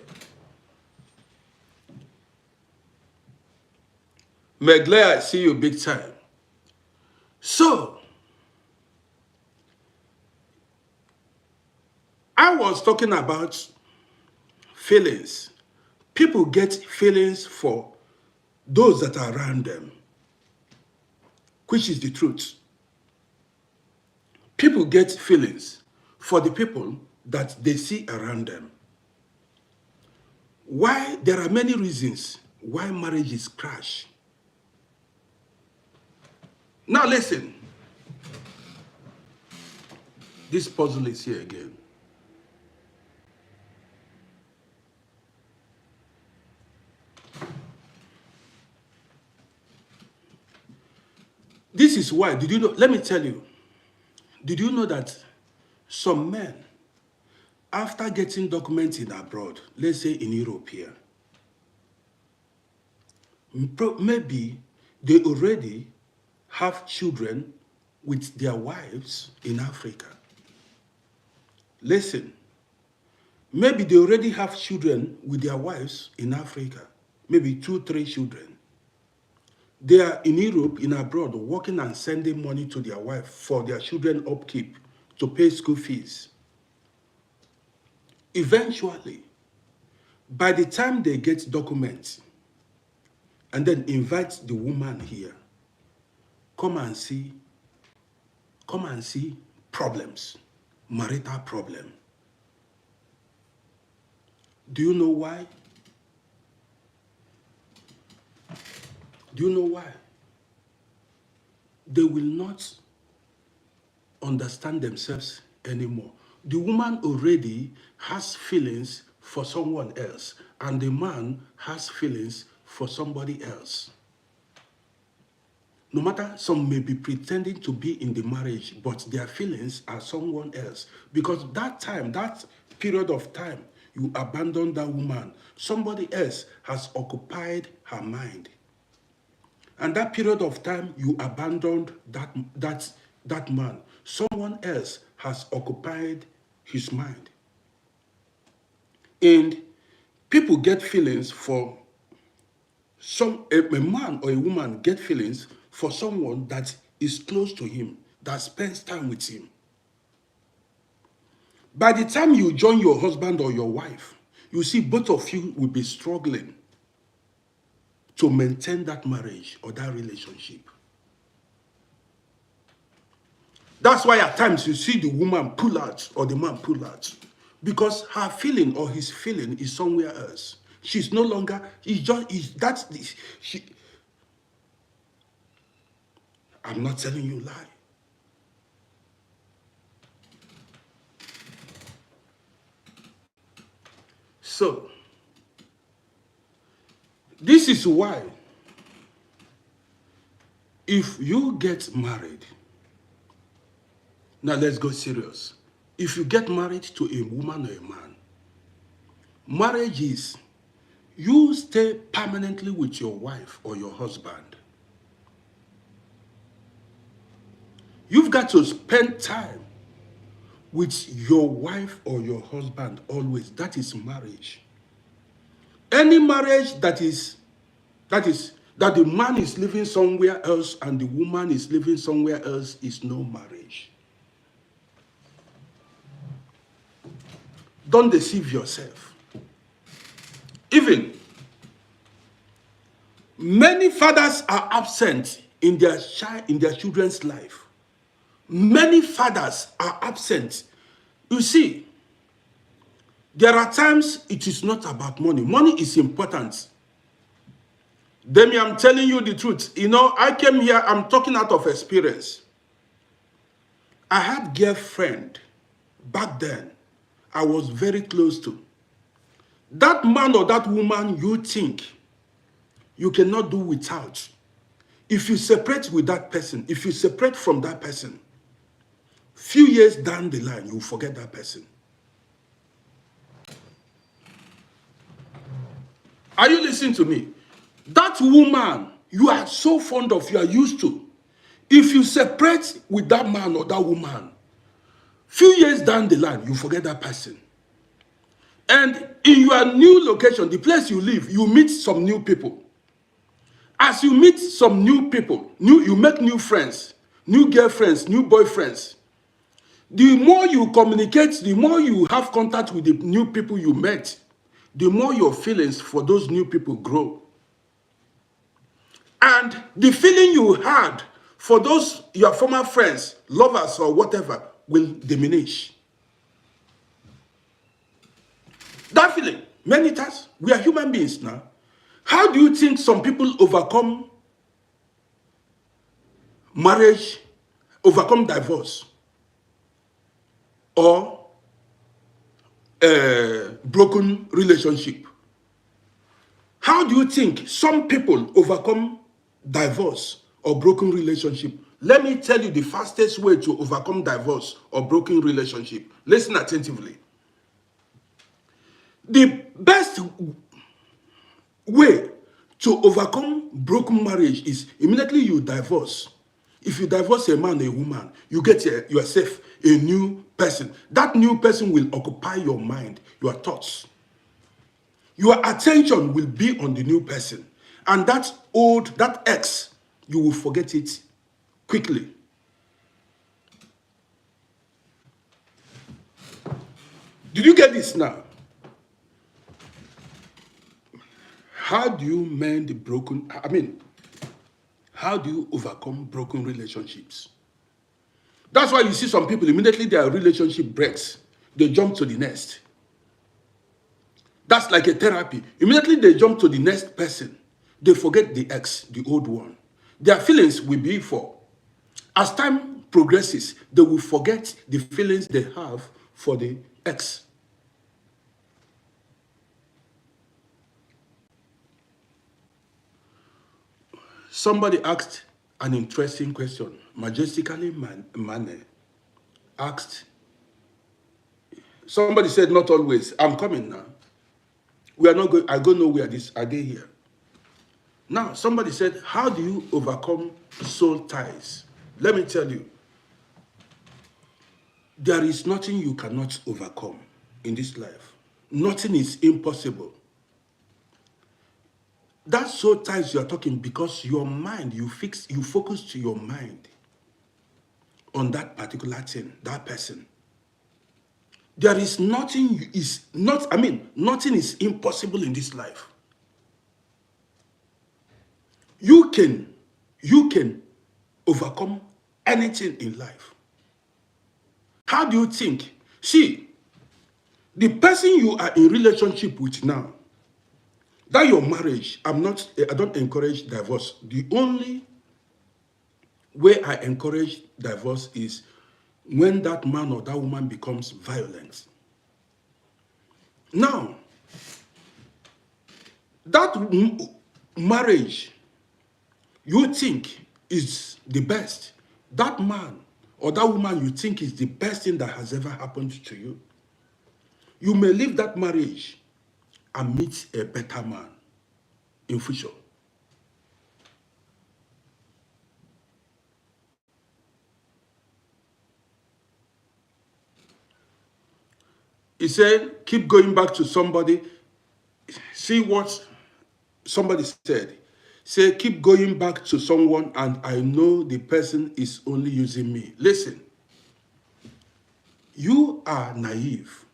Megler, I see you big time. So, I was talking about feelings. People get feelings for those that are around them, which is the truth. People get feelings for the people that they see around them. why there are many reasons why marriages crash. Now listen, this puzzle is here again. This is why, did you know, let me tell you, did you know that some men, after getting documents in abroad, let's say in Europe here, maybe they already have children with their wives in Africa. Listen, maybe they already have children with their wives in Africa, maybe 2, 3 children. They are in Europe, in abroad, working and sending money to their wife for their children upkeep, to pay school fees. Eventually, by the time they get documents, and then invite the woman here, come and see problems, marital problem. Do you know why? Do you know why? They will not understand themselves anymore. The woman already has feelings for someone else, and the man has feelings for somebody else. No matter, some may be pretending to be in the marriage, but their feelings are someone else. Because that time, that period of time, you abandon that woman, somebody else has occupied her mind. And that period of time, you abandoned that man, someone else has occupied his mind. And people get feelings for a man or a woman get feelings for someone that is close to him, that spends time with him. By the time you join your husband or your wife, you see both of you will be struggling to maintain that marriage or that relationship. That's why at times you see the woman pull out or the man pull out, because her feeling or his feeling is somewhere else. She's no longer, I'm not telling you a lie. So, this is why, if you get married, now let's go serious. If you get married to a woman or a man, marriage is you stay permanently with your wife or your husband. You've got to spend time with your wife or your husband always. That is marriage. Any marriage that the man is living somewhere else and the woman is living somewhere else is no marriage. Don't deceive yourself. Even many fathers are absent in their children's life. Many fathers are absent. You see, there are times it is not about money. Money is important. Demi, I'm telling you the truth. You know, I came here, I'm talking out of experience. I had girlfriend back then I was very close to. That man or that woman you think you cannot do without. If you separate with that person, if you separate from that person, few years down the line, you forget that person. Are you listening to me? That woman you are so fond of, you are used to. If you separate with that man or that woman, few years down the line, you forget that person. And in your new location, the place you live, you meet some new people. As you meet some new people, you make new friends, new girlfriends, new boyfriends. The more you communicate, the more you have contact with the new people you met, the more your feelings for those new people grow. And the feeling you had for those your former friends, lovers or whatever will diminish. That feeling Many times, we are human beings now. How do you think some people overcome marriage, overcome divorce, or broken relationship? How do you think some people overcome divorce or broken relationship? Let me tell you the fastest way to overcome divorce or broken relationship. Listen attentively. The best way to overcome broken marriage is immediately you divorce. If you divorce a man or a woman, you get yourself a new person. That new person will occupy your mind, your thoughts. Your attention will be on the new person. And that ex, you will forget it quickly. Did you get this now? How do you mend broken, how do you overcome broken relationships? That's why you see some people, immediately their relationship breaks, they jump to the next. That's like a therapy. Immediately they jump to the next person. They forget the ex, the old one. Their feelings will be for. As time progresses, they will forget the feelings they have for the ex. Somebody asked an interesting question. Majestically Mane asked, somebody said, not always. I'm coming now. We are not going, I go nowhere. Are they here? Now, somebody said, how do you overcome soul ties? Let me tell you, there is nothing you cannot overcome in this life. Nothing is impossible. That soul ties you are talking because your mind, you focus to your mind on that particular thing, that person. There is nothing nothing is impossible in this life. You can overcome anything in life. How do you think? See, the person you are in relationship with now, that your marriage, I don't encourage divorce. The only way I encourage divorce is when that man or that woman becomes violent. Now, that marriage you think is the best, that man or that woman you think is the best thing that has ever happened to you, you may leave that marriage and meet a better man in future. He said, keep going back to somebody. See what somebody said. Say, keep going back to someone and I know the person is only using me. Listen, you are naive.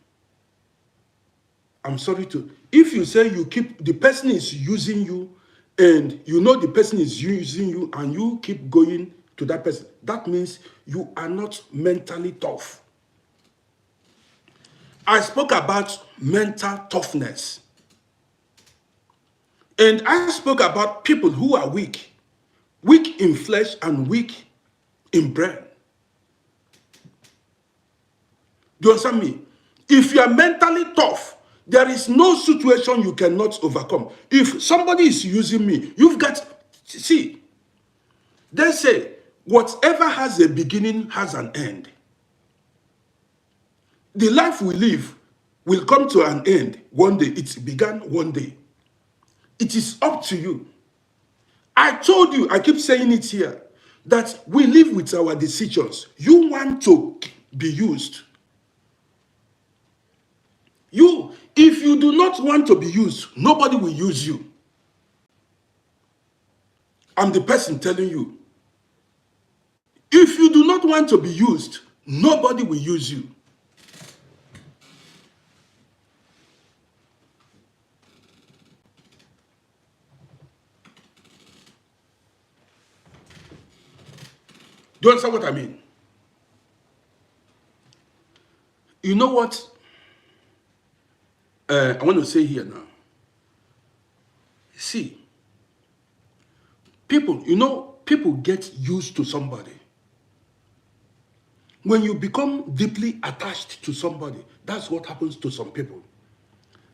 I'm sorry to, if you say the person is using you and you know the person is using you and you keep going to that person, that means you are not mentally tough. I spoke about mental toughness. And I spoke about people who are weak in flesh and weak in brain. Do you understand me? If you are mentally tough, there is no situation you cannot overcome. If somebody is using me, see, they say, whatever has a beginning has an end. The life we live will come to an end one day. It began one day. It is up to you. I told you, I keep saying it here, that we live with our decisions. You want to be used. If you do not want to be used, nobody will use you. I'm the person telling you. If you do not want to be used, nobody will use you. Do you understand what I mean? You know what? I want to say here now. See, people, people get used to somebody. When you become deeply attached to somebody, that's what happens to some people.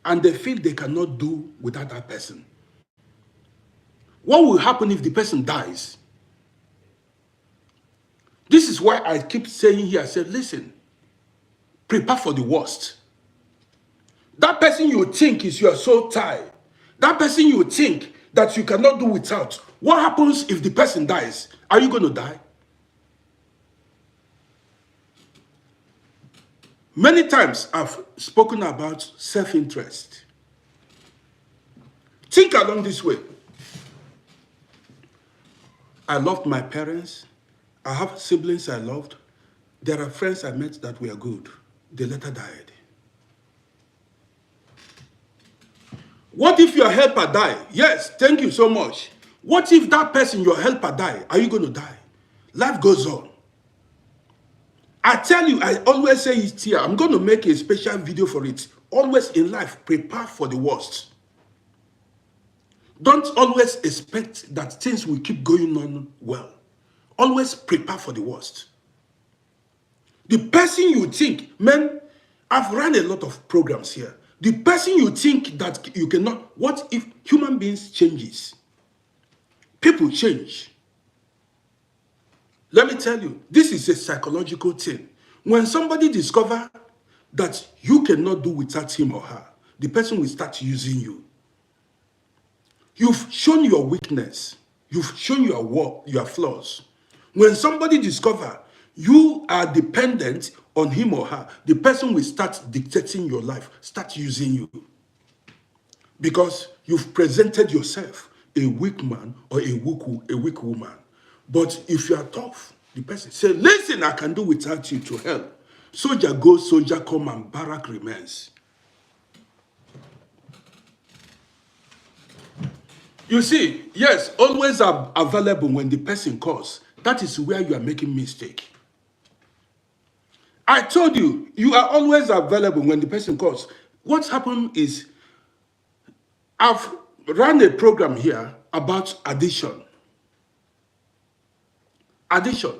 And they feel they cannot do without that person. What will happen if the person dies? This is why I keep saying here, I said, listen, prepare for the worst. That person you think is your soul tie. That person you think that you cannot do without. What happens if the person dies? Are you going to die? Many times I've spoken about self-interest. Think along this way. I loved my parents. I have siblings I loved. There are friends I met that were good. They later died. What if your helper die? Yes, thank you so much. What if that person, your helper, die? Are you going to die? Life goes on. I tell you, I always say it here. I'm going to make a special video for it. Always in life, prepare for the worst. Don't always expect that things will keep going on well. Always prepare for the worst. The person you think, man, I've run a lot of programs here. The person you think that you cannot, what if human beings changes? People change. Let me tell you, this is a psychological thing. When somebody discovers that you cannot do without him or her, the person will start using you. You've shown your weakness. You've shown your flaws. When somebody discovers you are dependent on him or her, the person will start dictating your life, start using you. Because you've presented yourself a weak man or a weak woman. But if you are tough, the person say, listen, I can do without you to hell. Soldier goes, soldier come, and barrack remains. You see, yes, always are available when the person calls. That is where you are making mistake. I told you, you are always available when the person calls. What's happened is, I've run a program here about addiction. Addiction.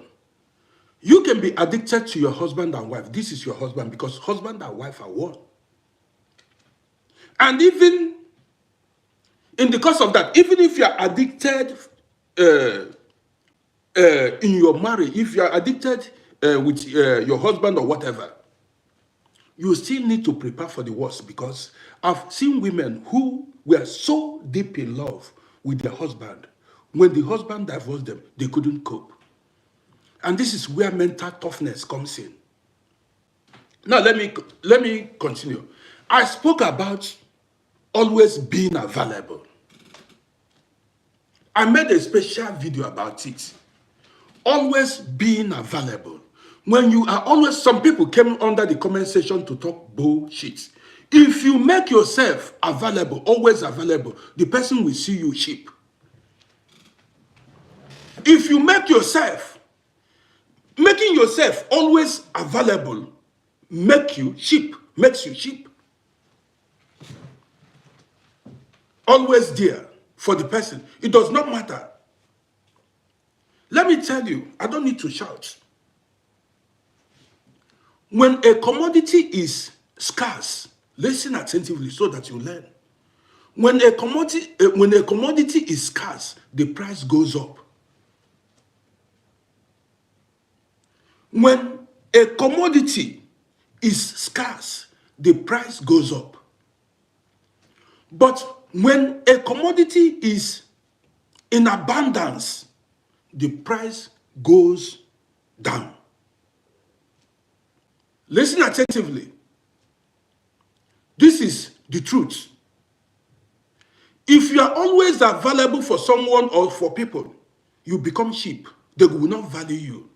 You can be addicted to your husband and wife. This is your husband because husband and wife are one. And even in the course of that, even if you are addicted in your marriage, if you are addicted with your husband or whatever, you still need to prepare for the worst, because I've seen women who were so deep in love with their husband. When the husband divorced them, they couldn't cope. And this is where mental toughness comes in. Now, let me continue. I spoke about always being available. I made a special video about it. Always being available. When you are always, some people came under the comment section to talk bullshit. If you make yourself available, always available, the person will see you cheap. If you make yourself, making yourself always available, makes you cheap. Always there for the person. It does not matter. Let me tell you, I don't need to shout. When a commodity is scarce, listen attentively so that you learn. When a commodity is scarce, the price goes up. When a commodity is scarce, the price goes up. But when a commodity is in abundance, the price goes down. Listen attentively. This is the truth. If you are always available for someone or for people, you become cheap. They will not value you.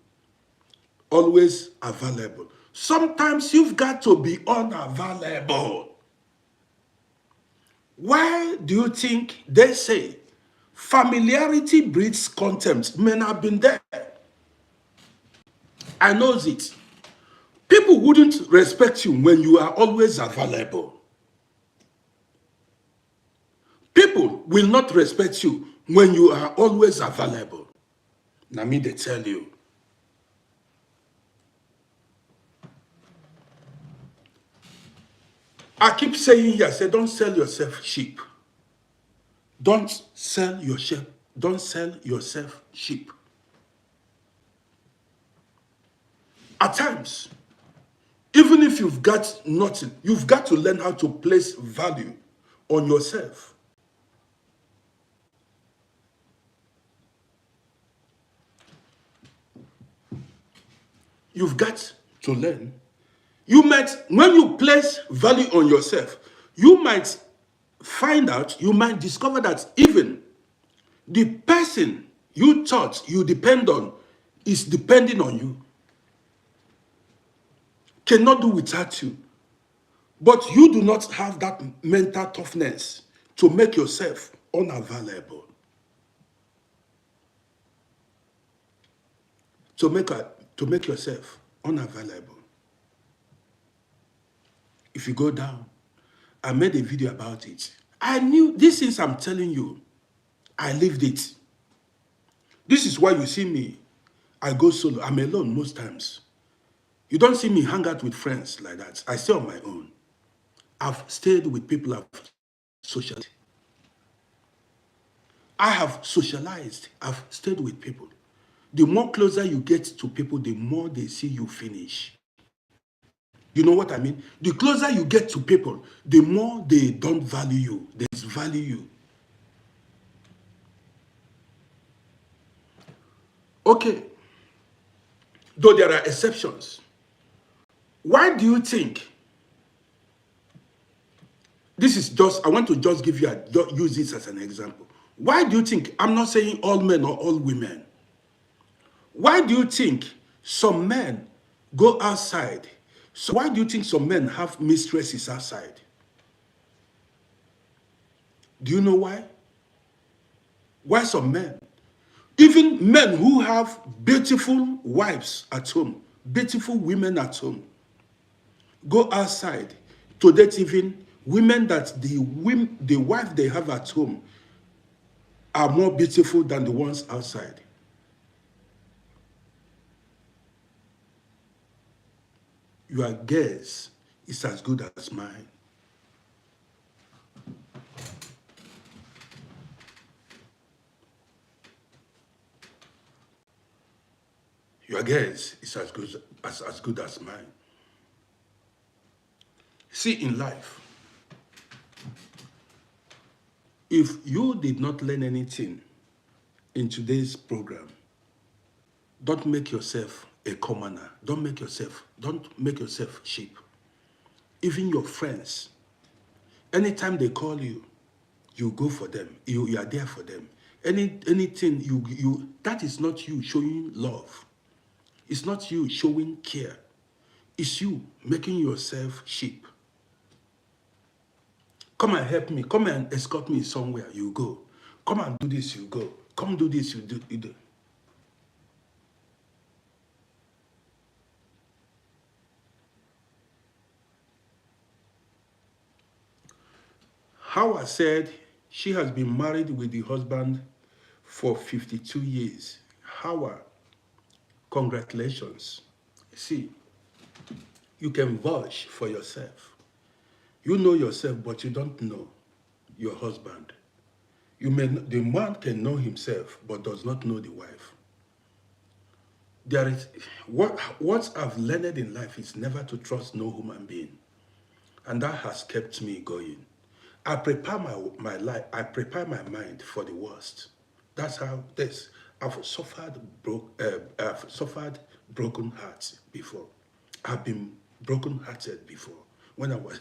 Always available. Sometimes you've got to be unavailable. Why do you think they say familiarity breeds contempt? Men have been there. I know it. People wouldn't respect you when you are always available. People will not respect you when you are always available. Now me, they tell you. I keep saying here, I say, don't sell yourself cheap. Don't sell yourself. Don't sell yourself cheap. At times, even if you've got nothing, you've got to learn how to place value on yourself. You've got to learn. You might, when you place value on yourself, you might find out, you might discover that even the person you thought you depend on is depending on you. Cannot do without you. But you do not have that mental toughness to make yourself unavailable. To make yourself unavailable. If you go down, I made a video about it. I knew these things I'm telling you. I lived it. This is why you see me. I go solo. I'm alone most times. You don't see me hang out with friends like that. I stay on my own. I've stayed with people I've socialized. I have socialized. I've stayed with people. The more closer you get to people, the more they see you finish. You know what I mean? The closer you get to people, the more they don't value you. They disvalue you. Okay. Though there are exceptions. Why do you think? This is just, I want to just give you use this as an example. Why do you think, I'm not saying all men or all women. Why do you think some men go outside? So why do you think some men have mistresses outside? Do you know why? Why some men? Even men who have beautiful wives at home, beautiful women at home, go outside to date even women that the wife they have at home are more beautiful than the ones outside. Your guess is as good as mine. Your guess is as good as mine. See, in life, if you did not learn anything in today's program, don't make yourself a commoner. Don't make yourself cheap. Even your friends, anytime they call you, you go for them. You are there for them. Anything that is not you showing love. It's not you showing care. It's you making yourself cheap. Come and help me. Come and escort me somewhere. You go. Come and do this. You go. Come do this. You do. Howard said she has been married with the husband for 52 years. Howard, congratulations. See, you can vouch for yourself. You know yourself, but you don't know your husband. The man can know himself, but does not know the wife. There is what I've learned in life is never to trust no human being, and that has kept me going. I prepare my life. I prepare my mind for the worst. That's how this. I've suffered broken hearts before. I've been broken-hearted before when I was.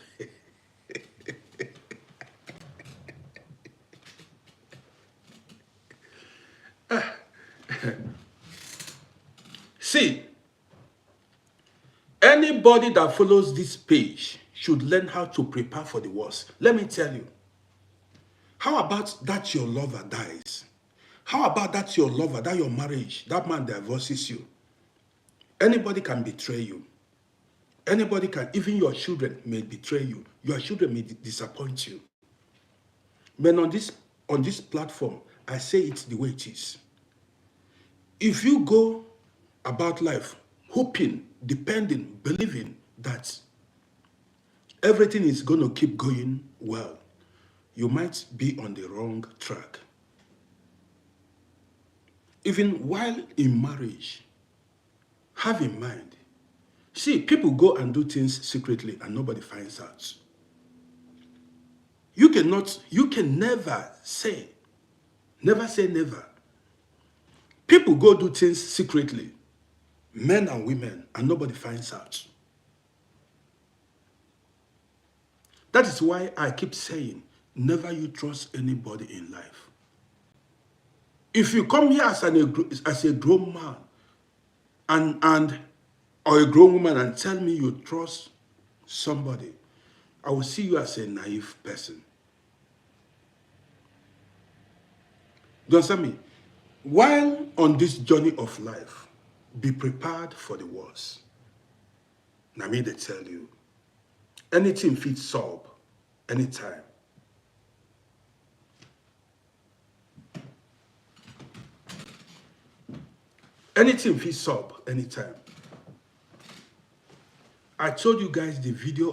See, anybody that follows this page should learn how to prepare for the worst. Let me tell you. How about that your lover dies? How about that your lover, that your marriage, that man divorces you? Anybody can betray you. Anybody can, even your children may betray you. Your children may disappoint you. Men on this platform, I say it the way it is. If you go about life hoping, depending, believing that everything is going to keep going well, you might be on the wrong track. Even while in marriage, have in mind. See, people go and do things secretly and nobody finds out. You can never say never. People go do things secretly, men and women, and nobody finds out. That is why I keep saying, never you trust anybody in life. If you come here as a grown man and or a grown woman and tell me you trust somebody, I will see you as a naive person. Do you understand me? While on this journey of life, be prepared for the worst. Now me they tell you, anything fit solve anytime. Anything fit solve anytime. I told you guys the video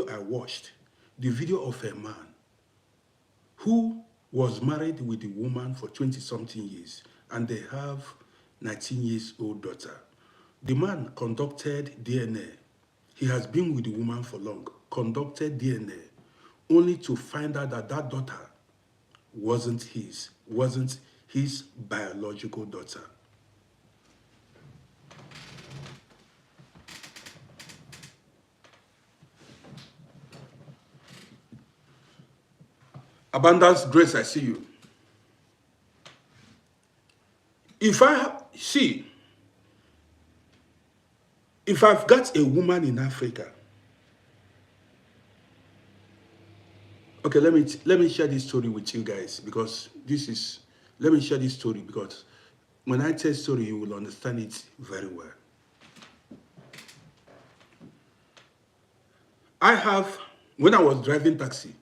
I watched, the video of a man who was married with a woman for 20-something years, and they have 19-year-old daughter. The man conducted DNA. He has been with the woman for long, conducted DNA, only to find out that that daughter wasn't his biological daughter. Abundance, grace, I see you. If I've got a woman in Africa, okay, let me share this story with you guys, because let me share this story because when I tell story, you will understand it very well. When I was driving taxi,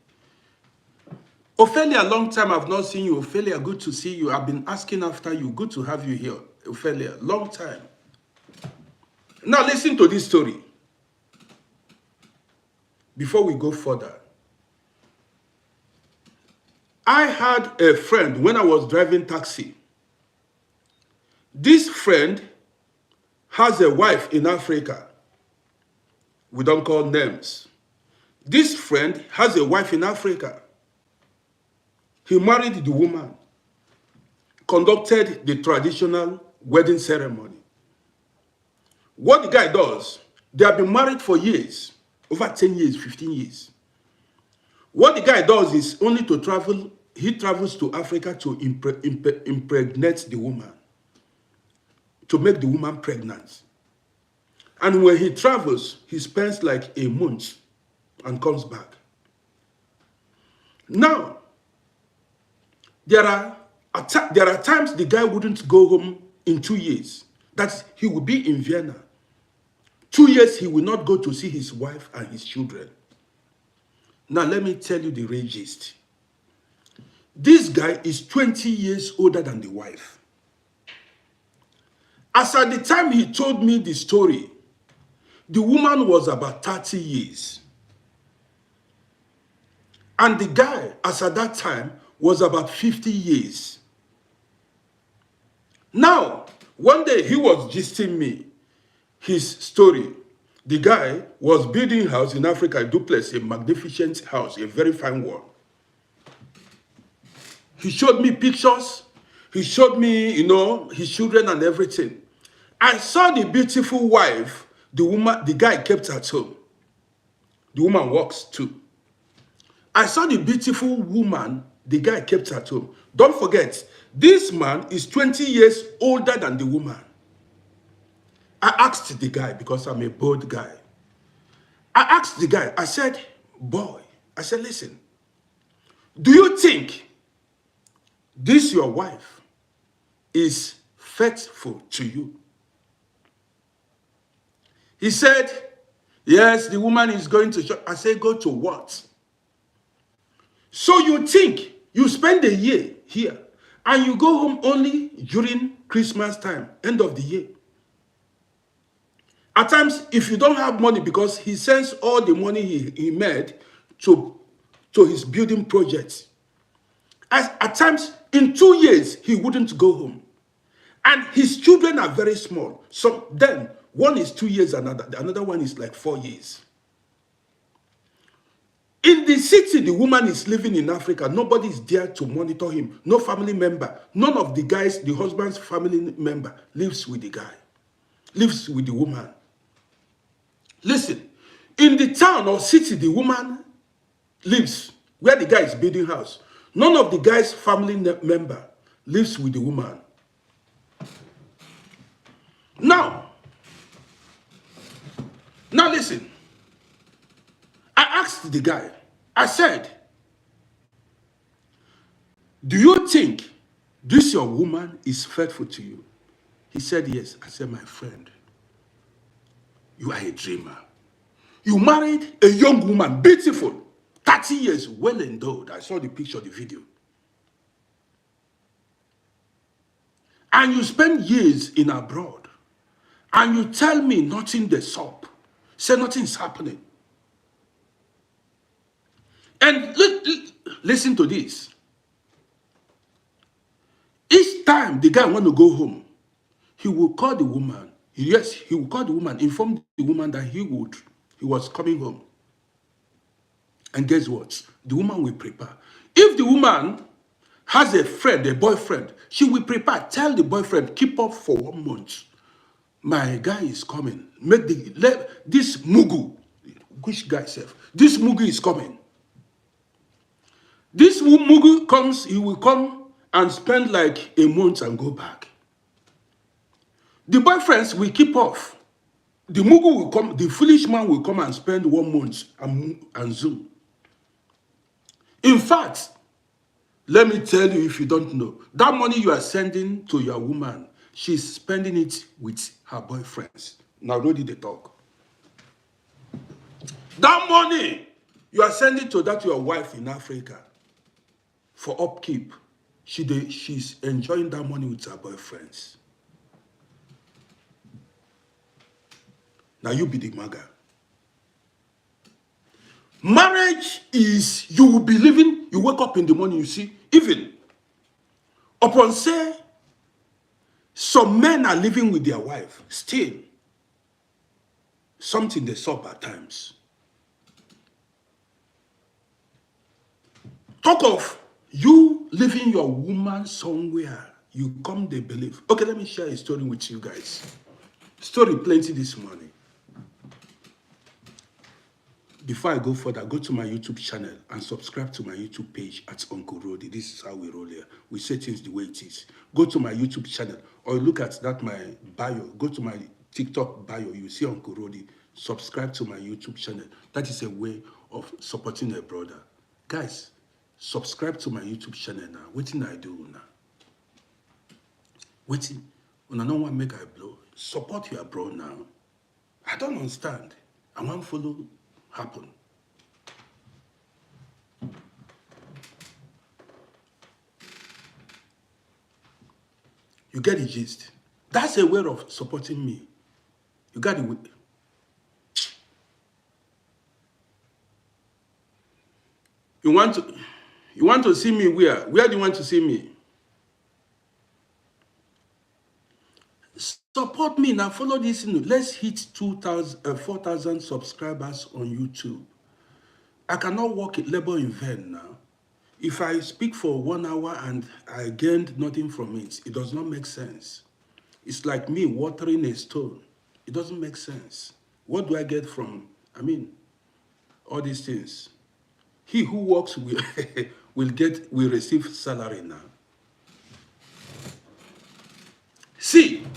Ophelia, long time I've not seen you. Ophelia, good to see you. I've been asking after you. Good to have you here. Ophelia, long time. Now listen to this story. Before we go further. I had a friend when I was driving taxi. This friend has a wife in Africa. We don't call names. This friend has a wife in Africa. He married the woman, conducted the traditional wedding ceremony. What the guy does, they have been married for years, over 10 years, 15 years. What the guy does is only to travel, he travels to Africa to impregnate the woman, to make the woman pregnant. And when he travels, he spends like a month and comes back. Now, there are times the guy wouldn't go home in 2 years. That he would be in Vienna. 2 years he will not go to see his wife and his children. Now let me tell you the real gist. This guy is 20 years older than the wife. As at the time he told me the story, the woman was about 30 years. And the guy, as at that time, was about 50 years. Now, one day he was gisting me his story. The guy was building a house in Africa, a duplex, a magnificent house, a very fine one. He showed me pictures. He showed me, his children and everything. I saw the beautiful wife, the guy kept at home. The woman works too. I saw the beautiful woman the guy kept at home. Don't forget, this man is 20 years older than the woman. I asked the guy, because I'm a bold guy. I asked the guy, I said, listen, do you think this your wife is faithful to you? He said, yes, the woman is going to church. I said, go to what? So you think you spend a year here and you go home only during Christmas time, end of the year. At times, if you don't have money, because he sends all the money he made to his building projects. At times, in 2 years, he wouldn't go home. And his children are very small. So then, one is 2 years, another one is like 4 years. In the city, the woman is living in Africa. Nobody is there to monitor him. No family member. None of the guys, the husband's family member, lives with the guy, lives with the woman. Listen, in the town or city, the woman lives where the guy is building house. None of the guy's family member lives with the woman. Now listen. I asked the guy, I said, do you think this your woman is faithful to you? He said, yes. I said, my friend, you are a dreamer. You married a young woman, beautiful, 30 years, well endowed. I saw the picture, the video. And you spend years in abroad. And you tell me nothing that's up. Say nothing is happening. And listen to this. Each time the guy want to go home, he will call the woman. Yes, he will call the woman, inform the woman that he was coming home. And guess what? The woman will prepare. If the woman has a friend, a boyfriend, she will prepare. Tell the boyfriend, keep up for 1 month. My guy is coming. This mugu, which guy self? This mugu is coming. This mugu comes, he will come and spend like a month and go back. The boyfriends will keep off. The mugu will come, the foolish man will come and spend 1 month and zoom. In fact, let me tell you, if you don't know, that money you are sending to your woman, she's spending it with her boyfriends. Now, ready to talk. That money you are sending to your wife in Africa for upkeep, she's enjoying that money with her boyfriends. Now you be the maga. Marriage is, you will be living, you wake up in the morning, you see, even upon say, some men are living with their wife, still, something they saw at times. Talk of you leaving your woman somewhere, you come, they believe. Okay, let me share a story with you guys. Story plenty this morning. Before I go further, go to my YouTube channel and subscribe to my YouTube page at Uncle Rody. This is how we roll here. We say things the way it is. Go to my YouTube channel or look at that my bio. Go to my TikTok bio. You see Uncle Rody. Subscribe to my YouTube channel. That is a way of supporting a brother. Guys, subscribe to my YouTube channel now. What thing I do now? Waiting. When I don't want to make I blow. Support your bro now. I don't understand. I want to follow happen. You get the gist. That's a way of supporting me. You got it. You want to see me where? Where do you want to see me? Support me now. Follow this. Let's hit 4,000 subscribers on YouTube. I cannot work labor in vain now. If I speak for 1 hour and I gained nothing from it, it does not make sense. It's like me watering a stone. It doesn't make sense. What do I get from, all these things? He who works will receive salary now. See,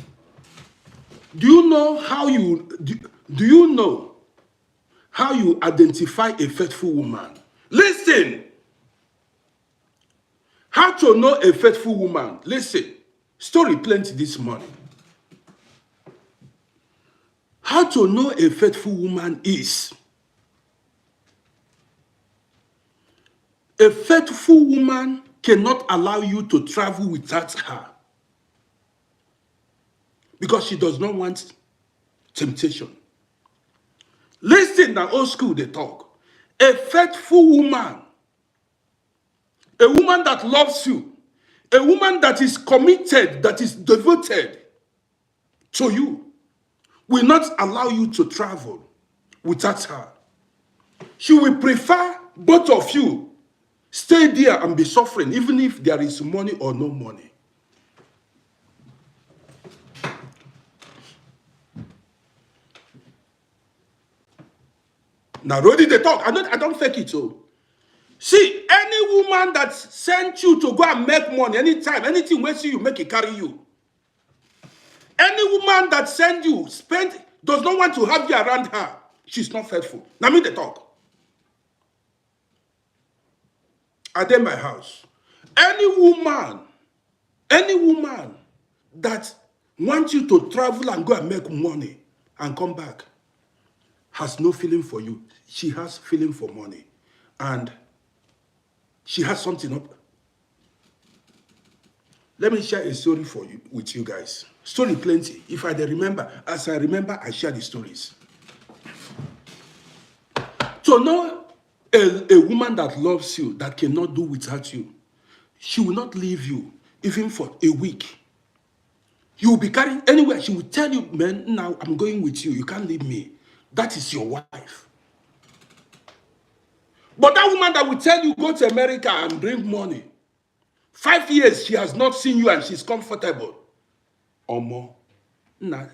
do you know how you identify a faithful woman? Listen. How to know a faithful woman? Listen. Story plenty this morning. How to know a faithful woman is A faithful woman cannot allow you to travel without her because she does not want temptation. Listen, now old school they talk. A faithful woman, a woman that loves you, a woman that is committed, that is devoted to you, will not allow you to travel without her. She will prefer both of you stay there and be suffering, even if there is money or no money. Now, Rodi, they talk. I don't fake it. So, see, any woman that sent you to go and make money anytime, anything where see you make it carry you. Any woman that send you, does not want to have you around her. She's not faithful. Now, me they talk. I did my house. Any woman that wants you to travel and go and make money and come back has no feeling for you. She has feeling for money. And she has something up. Let me share a story with you guys. Story plenty. If I remember, as I remember, I share the stories. So now, a woman that loves you, that cannot do without you, she will not leave you, even for a week. You will be carrying anywhere. She will tell you, man, now I'm going with you. You can't leave me. That is your wife. But that woman that will tell you, go to America and bring money. 5 years, she has not seen you and she's comfortable. Or more. Nah,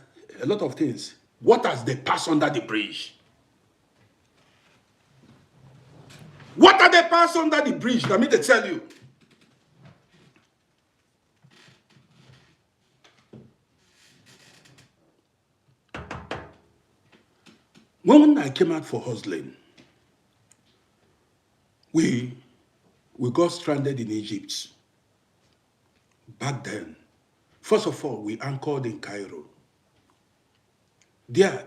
a lot of things. What has they passed under the bridge? What are they passed under the bridge? Let me tell you. When I came out for hustling, we got stranded in Egypt. Back then, first of all, we anchored in Cairo. There,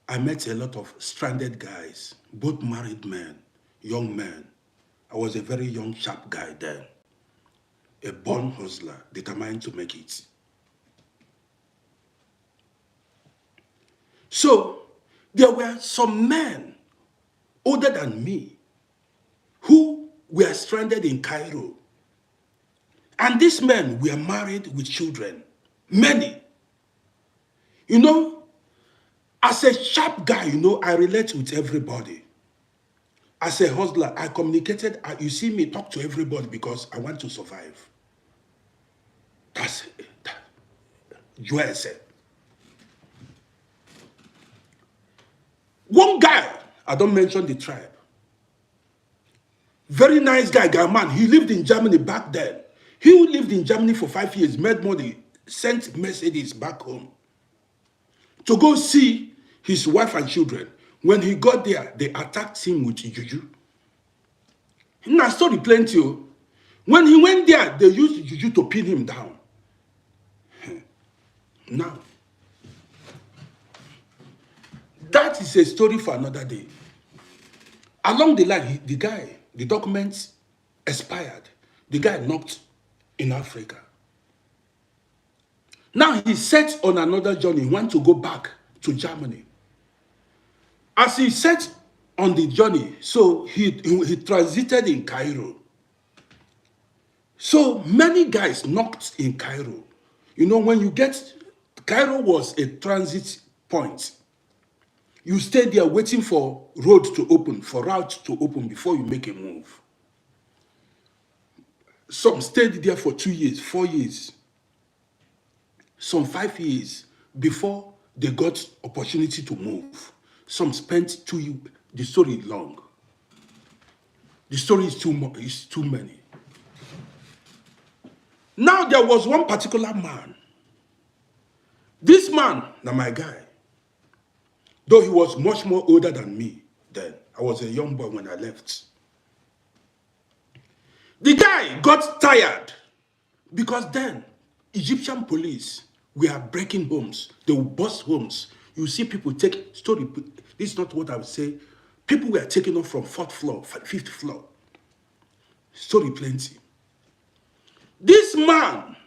I met a lot of stranded guys, both married men, young men. I was a very young, sharp guy then. A born hustler, determined to make it. So, there were some men older than me who were stranded in Cairo. And these men were married with children. Many. You know, as a sharp guy, you know, I relate with everybody. As a hustler, I communicated. You see me talk to everybody because I want to survive. That's Joel said. One guy, I don't mention the tribe. Very nice guy, man. He lived in Germany back then. He lived in Germany for 5 years, made money, sent Mercedes back home to go see his wife and children. When he got there, they attacked him with juju. Now, story plenty. When he went there, they used juju to pin him down. Now, that is a story for another day. Along the line, the documents expired. The guy knocked in Africa. Now he set on another journey. He wants to go back to Germany. As he set on the journey, so he transited in Cairo. So many guys knocked in Cairo. You know, when you get, Cairo was a transit point. You stay there waiting for road to open, for route to open before you make a move. Some stayed there for 2 years, 4 years, some 5 years before they got opportunity to move. Some spent 2 years. The story is long. The story is too many. Now there was one particular man. This man, now my guy, though he was much more older than me then. I was a young boy when I left. The guy got tired because then Egyptian police were breaking homes. They would bust homes. You see people take story. This is not what I would say. People were taken off from 4th floor, 5th floor. Story plenty. This man,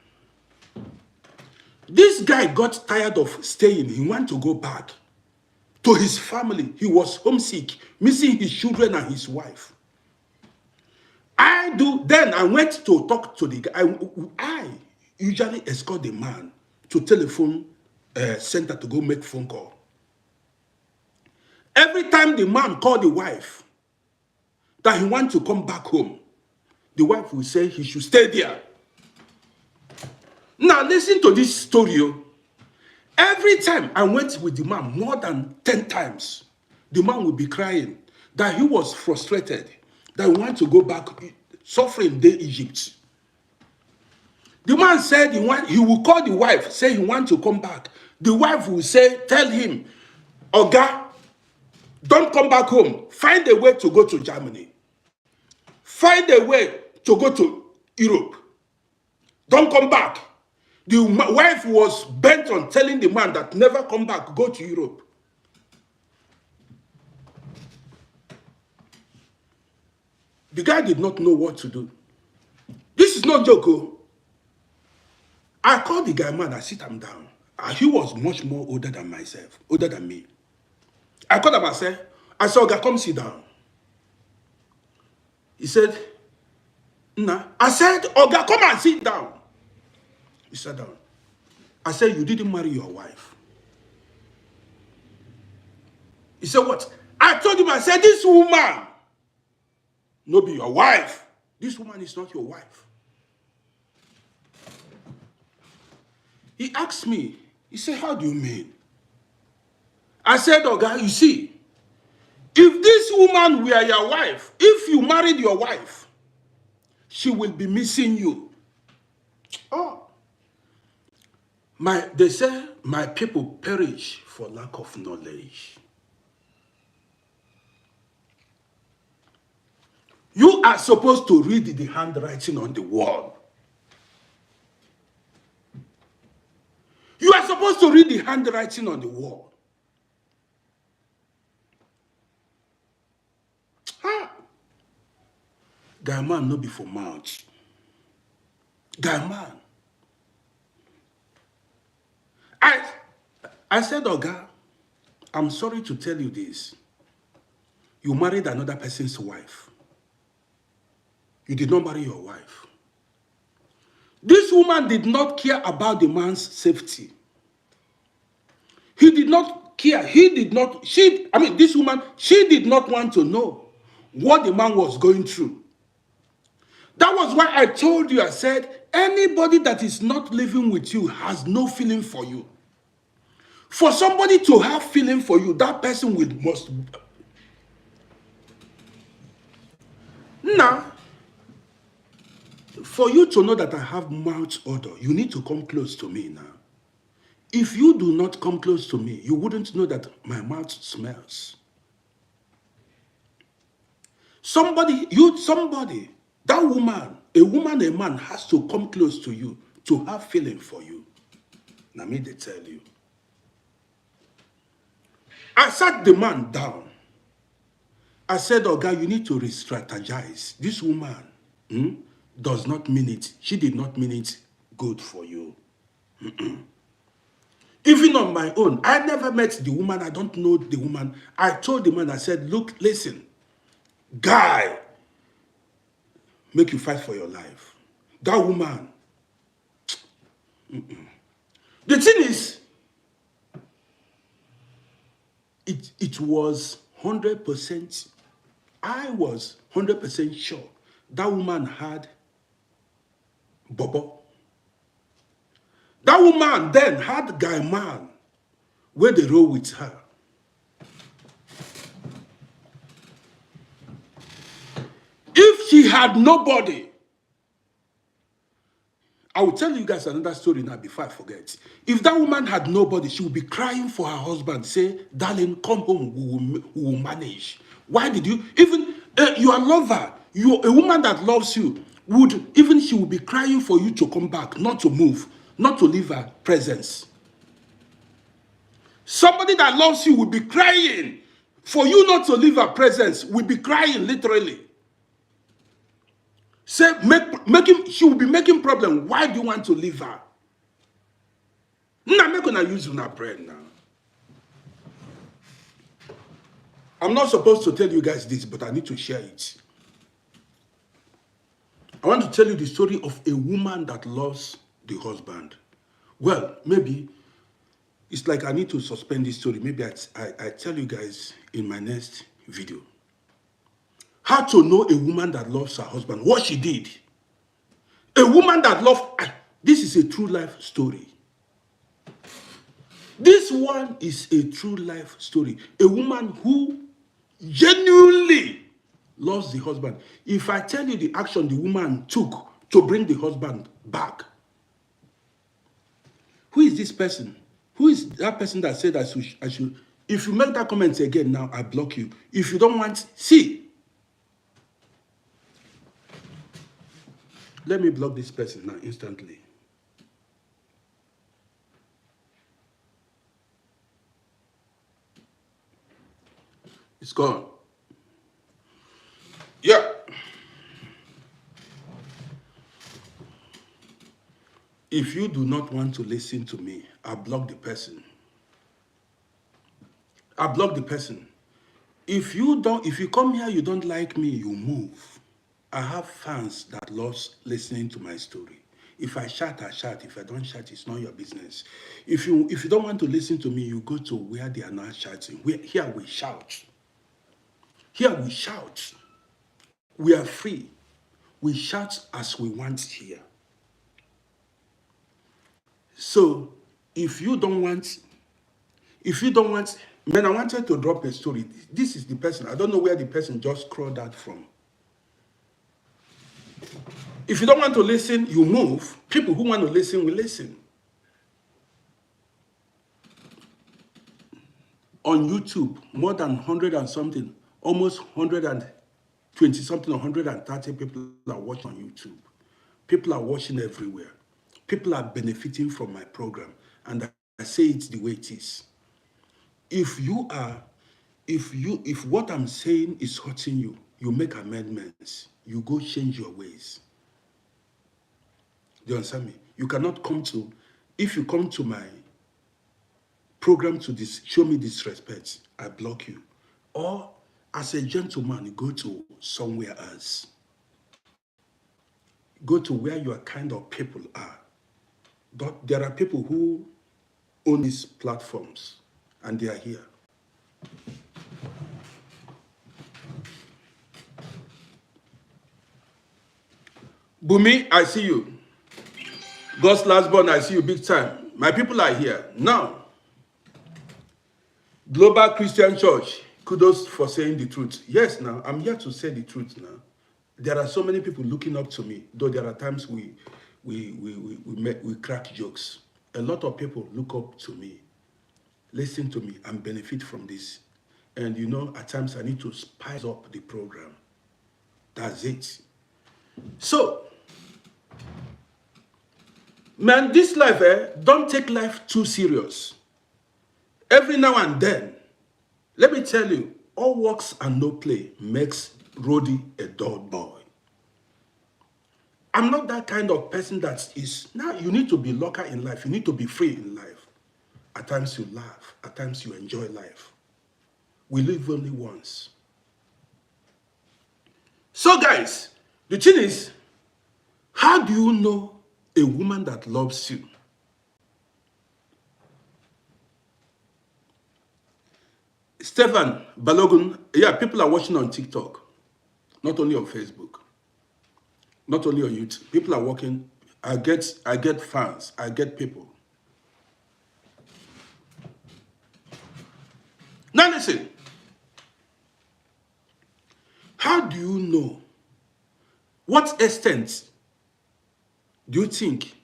this guy got tired of staying. He wanted to go back to his family. He was homesick, missing his children and his wife. Then I went to talk to the guy. I usually escort the man to telephone center to go make phone call. Every time the man called the wife that he wants to come back home, the wife will say he should stay there. Now listen to this story. Every time I went with the man, more than 10 times, the man would be crying that he was frustrated, that he wanted to go back, suffering in Egypt. The man said he will call the wife, say he wants to come back. The wife will say, tell him, Oga, don't come back home. Find a way to go to Germany. Find a way to go to Europe. Don't come back. The wife was bent on telling the man that never come back, go to Europe. The guy did not know what to do. This is not joke. Oh. I called the guy, man, I sit him down. He was much more older than myself, older than me. I called him, I said, Oga, come sit down. He said, nah. I said, Oga, come and sit down. He sat down. I said, you didn't marry your wife. He said, what? I told him, I said, this woman, no be your wife. This woman is not your wife. He asked me, he said, how do you mean? I said, Oga, you see, if this woman were your wife, if you married your wife, she will be missing you. Oh. They say, my people perish for lack of knowledge. You are supposed to read the handwriting on the wall. You are supposed to read the handwriting on the wall. Huh? Guy man no be for mouth. Guy man. I said, Oga, I'm sorry to tell you this. You married another person's wife. You did not marry your wife. This woman did not care about the man's safety. He did not care. This woman, she did not want to know what the man was going through. That was why I told you, I said, anybody that is not living with you has no feeling for you. For somebody to have feeling for you, that person must. Now, for you to know that I have mouth odor, you need to come close to me now. If you do not come close to me, you wouldn't know that my mouth smells. That woman, a man has to come close to you to have feeling for you. Now me they tell you. I sat the man down. I said, Oga, you need to re-strategize. This woman does not mean it. She did not mean it good for you. Even on my own, I never met the woman. I don't know the woman. I told the man, I said, look, listen, guy, make you fight for your life. That woman. The thing is, it was 100%, I was 100% sure that woman had Bobo. That woman then had guy man where they roll with her. If she had nobody, I will tell you guys another story now before I forget. If that woman had nobody, she would be crying for her husband, say, darling, come home, we will manage. Why did you, even your lover, a woman that loves you, she would be crying for you to come back, not to move, not to leave her presence. Somebody that loves you would be crying for you not to leave her presence, would be crying literally. Say, she will be making problem. Why do you want to leave her? Now, I'm not going to use una brain now. I'm not supposed to tell you guys this, but I need to share it. I want to tell you the story of a woman that lost the husband. Well, maybe it's like I need to suspend this story. Maybe I tell you guys in my next video. How to know a woman that loves her husband, what she did. A woman that loved, this is a true life story. This one is a true life story. A woman who genuinely lost the husband. If I tell you the action the woman took to bring the husband back, who is this person? Who is that person that said I should? If you make that comment again now, I block you. If you don't want, see. Let me block this person now instantly. It's gone. Yeah. If you do not want to listen to me, I block the person. I block the person. If you come here, you don't like me, you move. I have fans that loves listening to my story. If I shout, I shout. If I don't shout, it's not your business. If you don't want to listen to me, you go to where they are not shouting. Here we shout. Here we shout. We are free. We shout as we want here. So if you don't want, man, I wanted to drop a story. This is the person. I don't know where the person just crawled out from. If you don't want to listen, you move. People who want to listen will listen. On YouTube, more than 100 and something, almost 120 something, 130 people are watching on YouTube. People are watching everywhere. People are benefiting from my program. And I say it the way it is. If what I'm saying is hurting you, you make amendments. You go change your ways. Do you understand me? You cannot come to, if you come to my program to show me disrespect, I block you. Or as a gentleman, you go to somewhere else. Go to where your kind of people are. But there are people who own these platforms and they are here. Bumi, I see you. God's last born, I see you big time. My people are here. Now, Global Christian Church, kudos for saying the truth. Yes, now, I'm here to say the truth now. There are so many people looking up to me, though there are times we crack jokes. A lot of people look up to me, listen to me, and benefit from this. And you know, at times I need to spice up the program. That's it. So, man, this life, don't take life too serious. Every now and then, let me tell you, all works and no play makes Rody a dull boy. I'm not that kind of person that is, now you need to be locker in life. You need to be free in life. At times you laugh. At times you enjoy life. We live only once. So guys, the thing is, how do you know a woman that loves you? Stefan Balogun, yeah, people are watching on TikTok, not only on Facebook, not only on YouTube. People are watching. I get fans. I get people. Now listen. How do you know? What extent do you think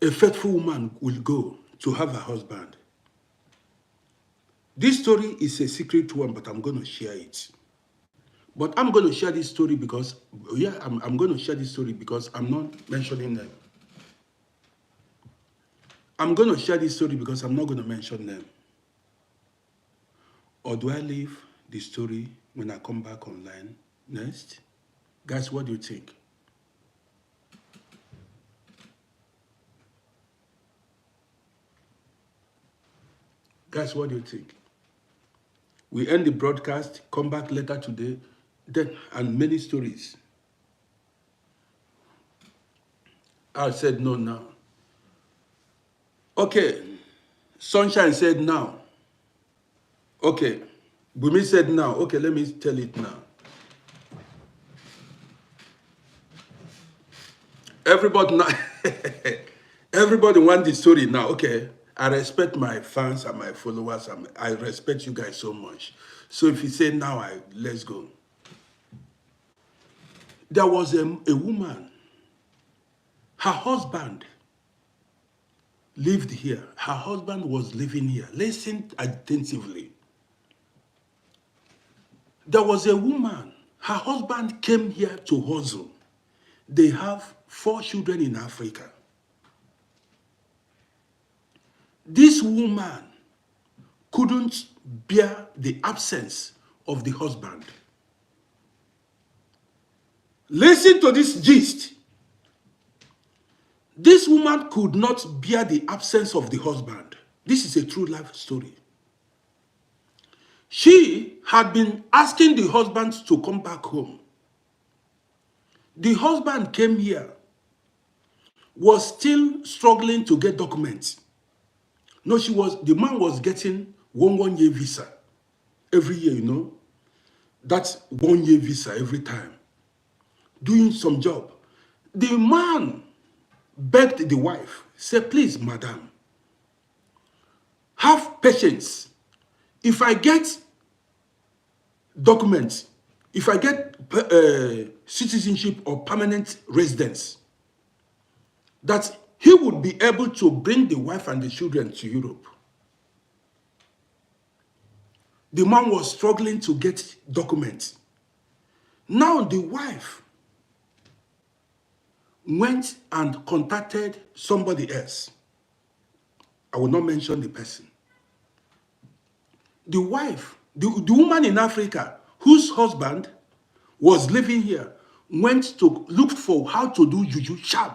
a faithful woman will go to have a husband? This story is a secret one, but I'm going to share it. But I'm going to share this story because, yeah, I'm going to share this story because I'm not mentioning them. I'm going to share this story because I'm not going to mention them. Or do I leave the story when I come back online next? Guys, what do you think? Guys, what do you think? We end the broadcast, come back later today, then, and many stories. I said no now. Okay. Sunshine said now. Okay. Bumi said now. Okay, let me tell it now. Everybody now. Everybody wants the story now. Okay. I respect my fans and my followers. And I respect you guys so much. So if you say now, let's go. There was a woman. Her husband lived here. Her husband was living here. Listen attentively. There was a woman. Her husband came here to hustle. They have 4 children in Africa. This woman couldn't bear the absence of the husband. Listen to this gist. This woman could not bear the absence of the husband. This is a true life story. She had been asking the husband to come back home. The husband came here, was still struggling to get documents. No, the man was getting one year visa every year, you know. That's 1 year visa every time. Doing some job. The man begged the wife, said, please, madam, have patience. If I get documents, if I get citizenship or permanent residence, that he would be able to bring the wife and the children to Europe. The man was struggling to get documents. Now the wife went and contacted somebody else. I will not mention the person. The wife, the woman in Africa whose husband was living here, went to look for how to do juju charm.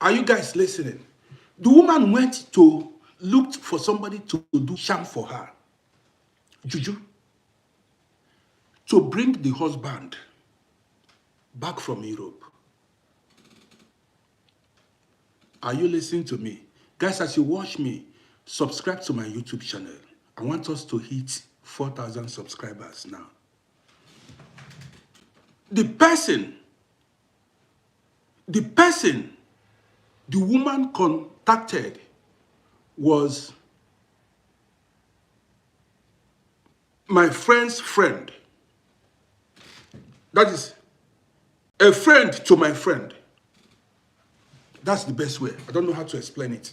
Are you guys listening? The woman went to look for somebody to do charm for her. Juju. To bring the husband back from Europe. Are you listening to me? Guys, as you watch me, subscribe to my YouTube channel. I want us to hit 4,000 subscribers now. The woman contacted was my friend's friend. That is a friend to my friend. That's the best way. I don't know how to explain it.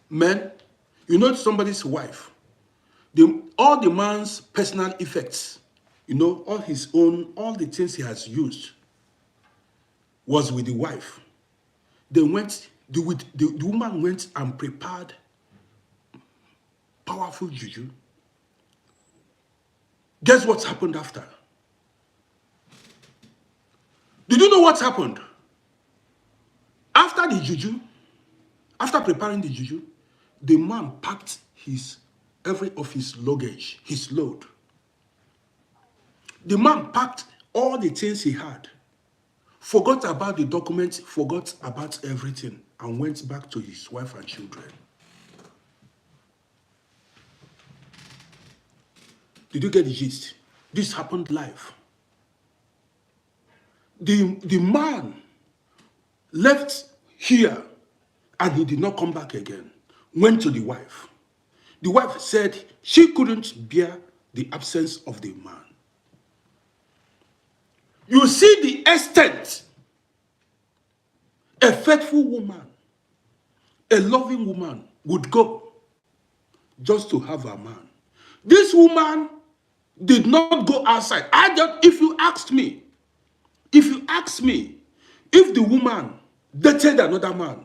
Men, you know somebody's wife. All the man's personal effects, you know, all the things he has used was with the wife. The woman went and prepared powerful juju. Guess what happened after? Did you know what happened? After the juju, after preparing the juju, the man packed every of his luggage, his load. The man packed all the things he had, forgot about the documents, forgot about everything, and went back to his wife and children. Did you get the gist? This happened live. The man left here and he did not come back again. Went to the wife. The wife said she couldn't bear the absence of the man. You see the extent. A faithful woman, a loving woman would go just to have a man. This woman did not go outside. If you ask me, if the woman dated another man,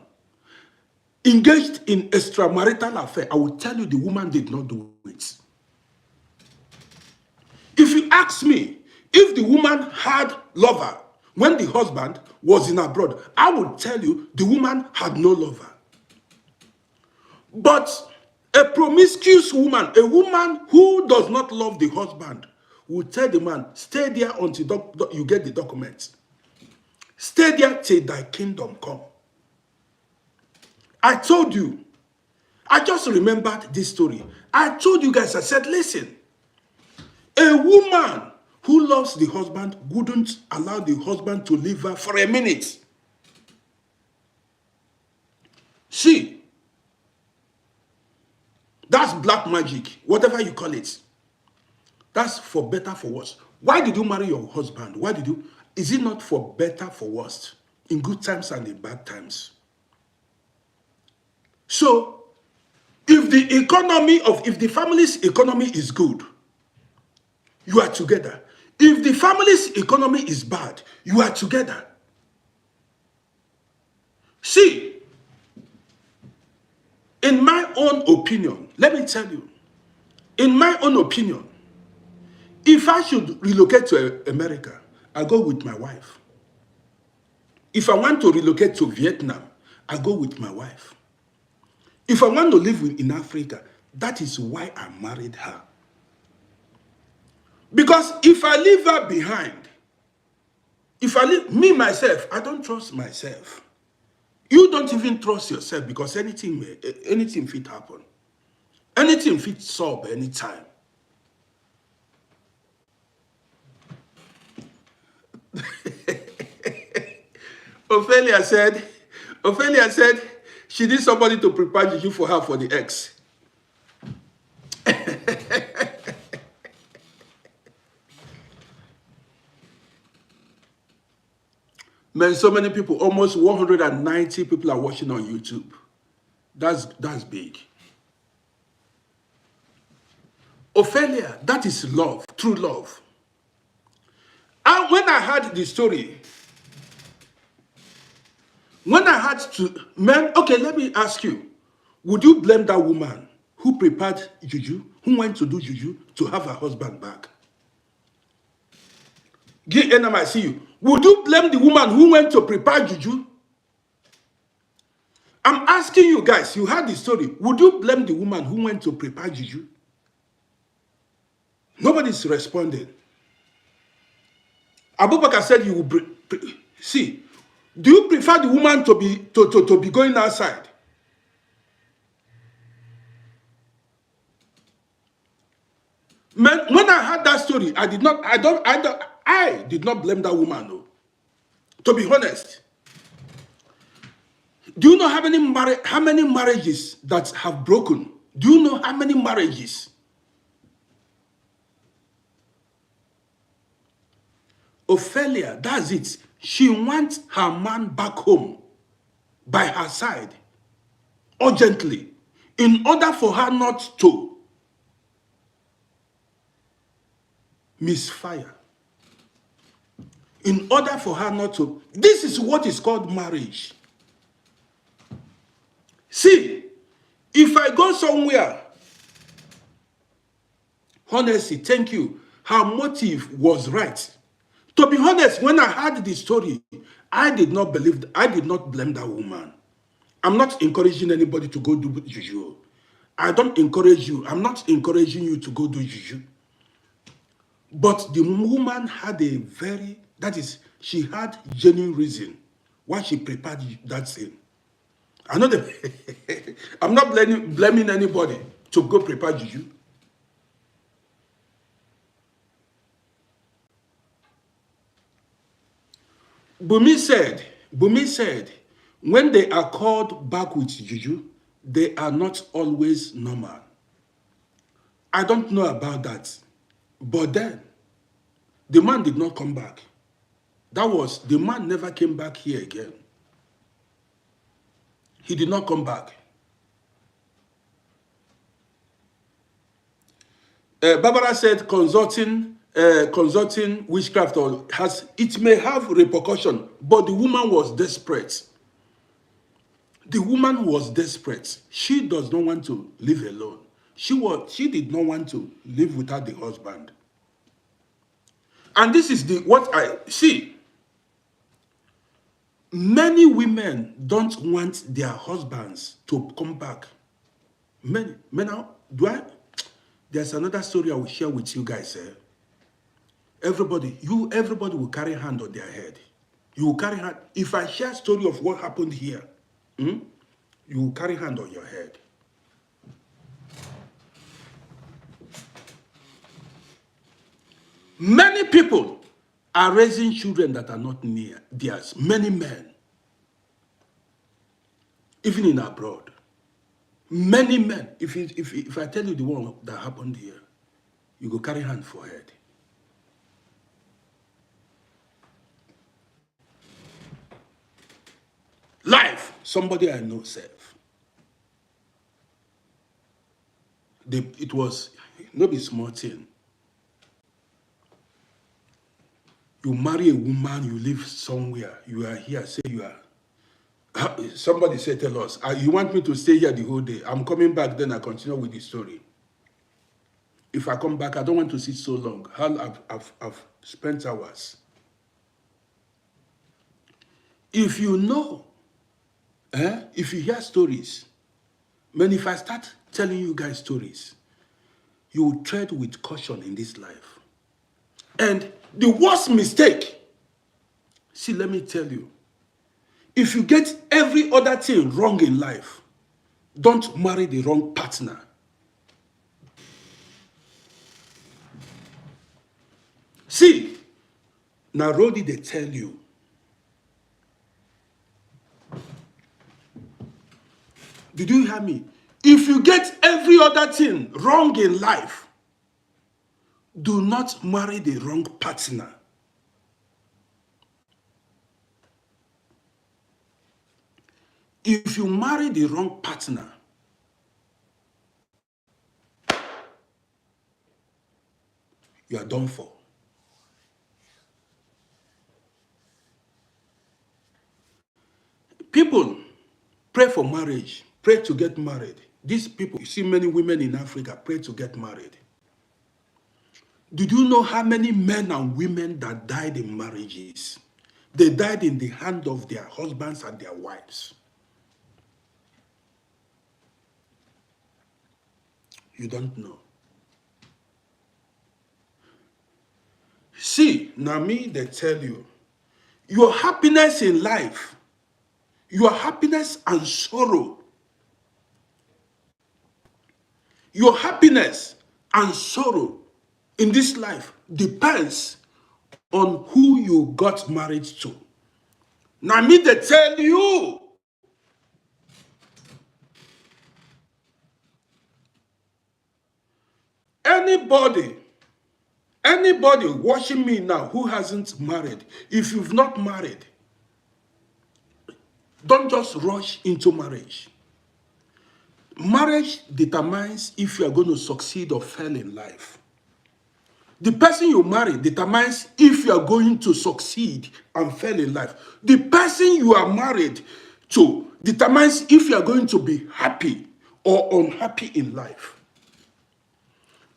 engaged in extramarital affair, I will tell you the woman did not do it. you ask me, if the woman had lover when the husband was in abroad, I would tell you the woman had no lover. But a promiscuous woman, a woman who does not love the husband, will tell the man, stay there until you get the documents. Stay there till thy kingdom come. I told you, I just remembered this story. I told you guys, I said, listen, a woman who loves the husband wouldn't allow the husband to leave her for a minute. See, that's black magic, whatever you call it. That's for better, for worse. Why did you marry your husband? Why did you? Is it not for better, for worse? In good times and in bad times. So, if the family's economy is good, you are together. If the family's economy is bad, you are together. See, in my own opinion, let me tell you, in my own opinion, if I should relocate to America, I go with my wife. If I want to relocate to Vietnam, I go with my wife. If I want to live in Africa, that is why I married her. Because if I leave her behind, me myself, I don't trust myself. You don't even trust yourself because anything fit happen. Anything fit solve anytime. Ophelia said she needs somebody to prepare juju for her for the ex. Man, so many people, almost 190 people are watching on YouTube. That's big. Ophelia, that is love, true love. And when I heard the story, okay, let me ask you, would you blame that woman who prepared juju, who went to do juju to have her husband back? I see you. Would you blame the woman who went to prepare juju? I'm asking you guys, you heard the story. Would you blame the woman who went to prepare juju? Nobody's responding. Abubakar said you will see. Do you prefer the woman to be going outside? Man, when I heard that story, I did not blame that woman, no. To be honest. Do you know how many marriages that have broken? Do you know how many marriages? Ophelia, that's it. She wants her man back home by her side urgently in order for her not to misfire. In order for her not to. This is what is called marriage. See, if I go somewhere, honestly, thank you, her motive was right. To be honest, when I heard the story, I did not blame that woman. I'm not encouraging anybody to go do juju. I don't encourage you. I'm not encouraging you to go do juju. But the woman had she had genuine reason why she prepared that thing. I know that I'm not blaming anybody to go prepare juju. Bumi said, when they are called back with juju, they are not always normal. I don't know about that. But then, the man did not come back. The man never came back here again. He did not come back. Barbara said consulting witchcraft it may have repercussion, but the woman was desperate. The woman was desperate. She does not want to live alone. She did not want to live without the husband. And this is what I see. Many women don't want their husbands to come back. Many, there's another story I will share with you guys. Everybody will carry hand on their head. You will carry hand. If I share story of what happened here, you will carry hand on your head. Many people are raising children that are not near theirs. Many men, even in abroad. Many men. If I tell you the one that happened here, you go carry hand for head. Life, somebody I know said. It was not a small thing. You marry a woman, you live somewhere, you are here, say you are. Somebody said, tell us, you want me to stay here the whole day? I'm coming back, then I continue with the story. If I come back, I don't want to sit so long. I've spent hours. If you know, if you hear stories, man, if I start telling you guys stories, you will tread with caution in this life. And the worst mistake, see, let me tell you, if you get every other thing wrong in life, don't marry the wrong partner. See, now Rodi, they tell you, did you hear me? If you get every other thing wrong in life, do not marry the wrong partner. If you marry the wrong partner, you are done for. People pray for marriage, pray to get married. These people, you see many women in Africa pray to get married. Did you know how many men and women that died in marriages? They died in the hand of their husbands and their wives. You don't know. See, now me, they tell you, your happiness in life, your happiness and sorrow, your happiness and sorrow in this life depends on who you got married to. Now me, they tell you, anybody watching me now who hasn't married, if you've not married, don't just rush into marriage. Marriage determines if you are going to succeed or fail in life. The person you marry determines if you are going to succeed and fail in life. The person you are married to determines if you are going to be happy or unhappy in life.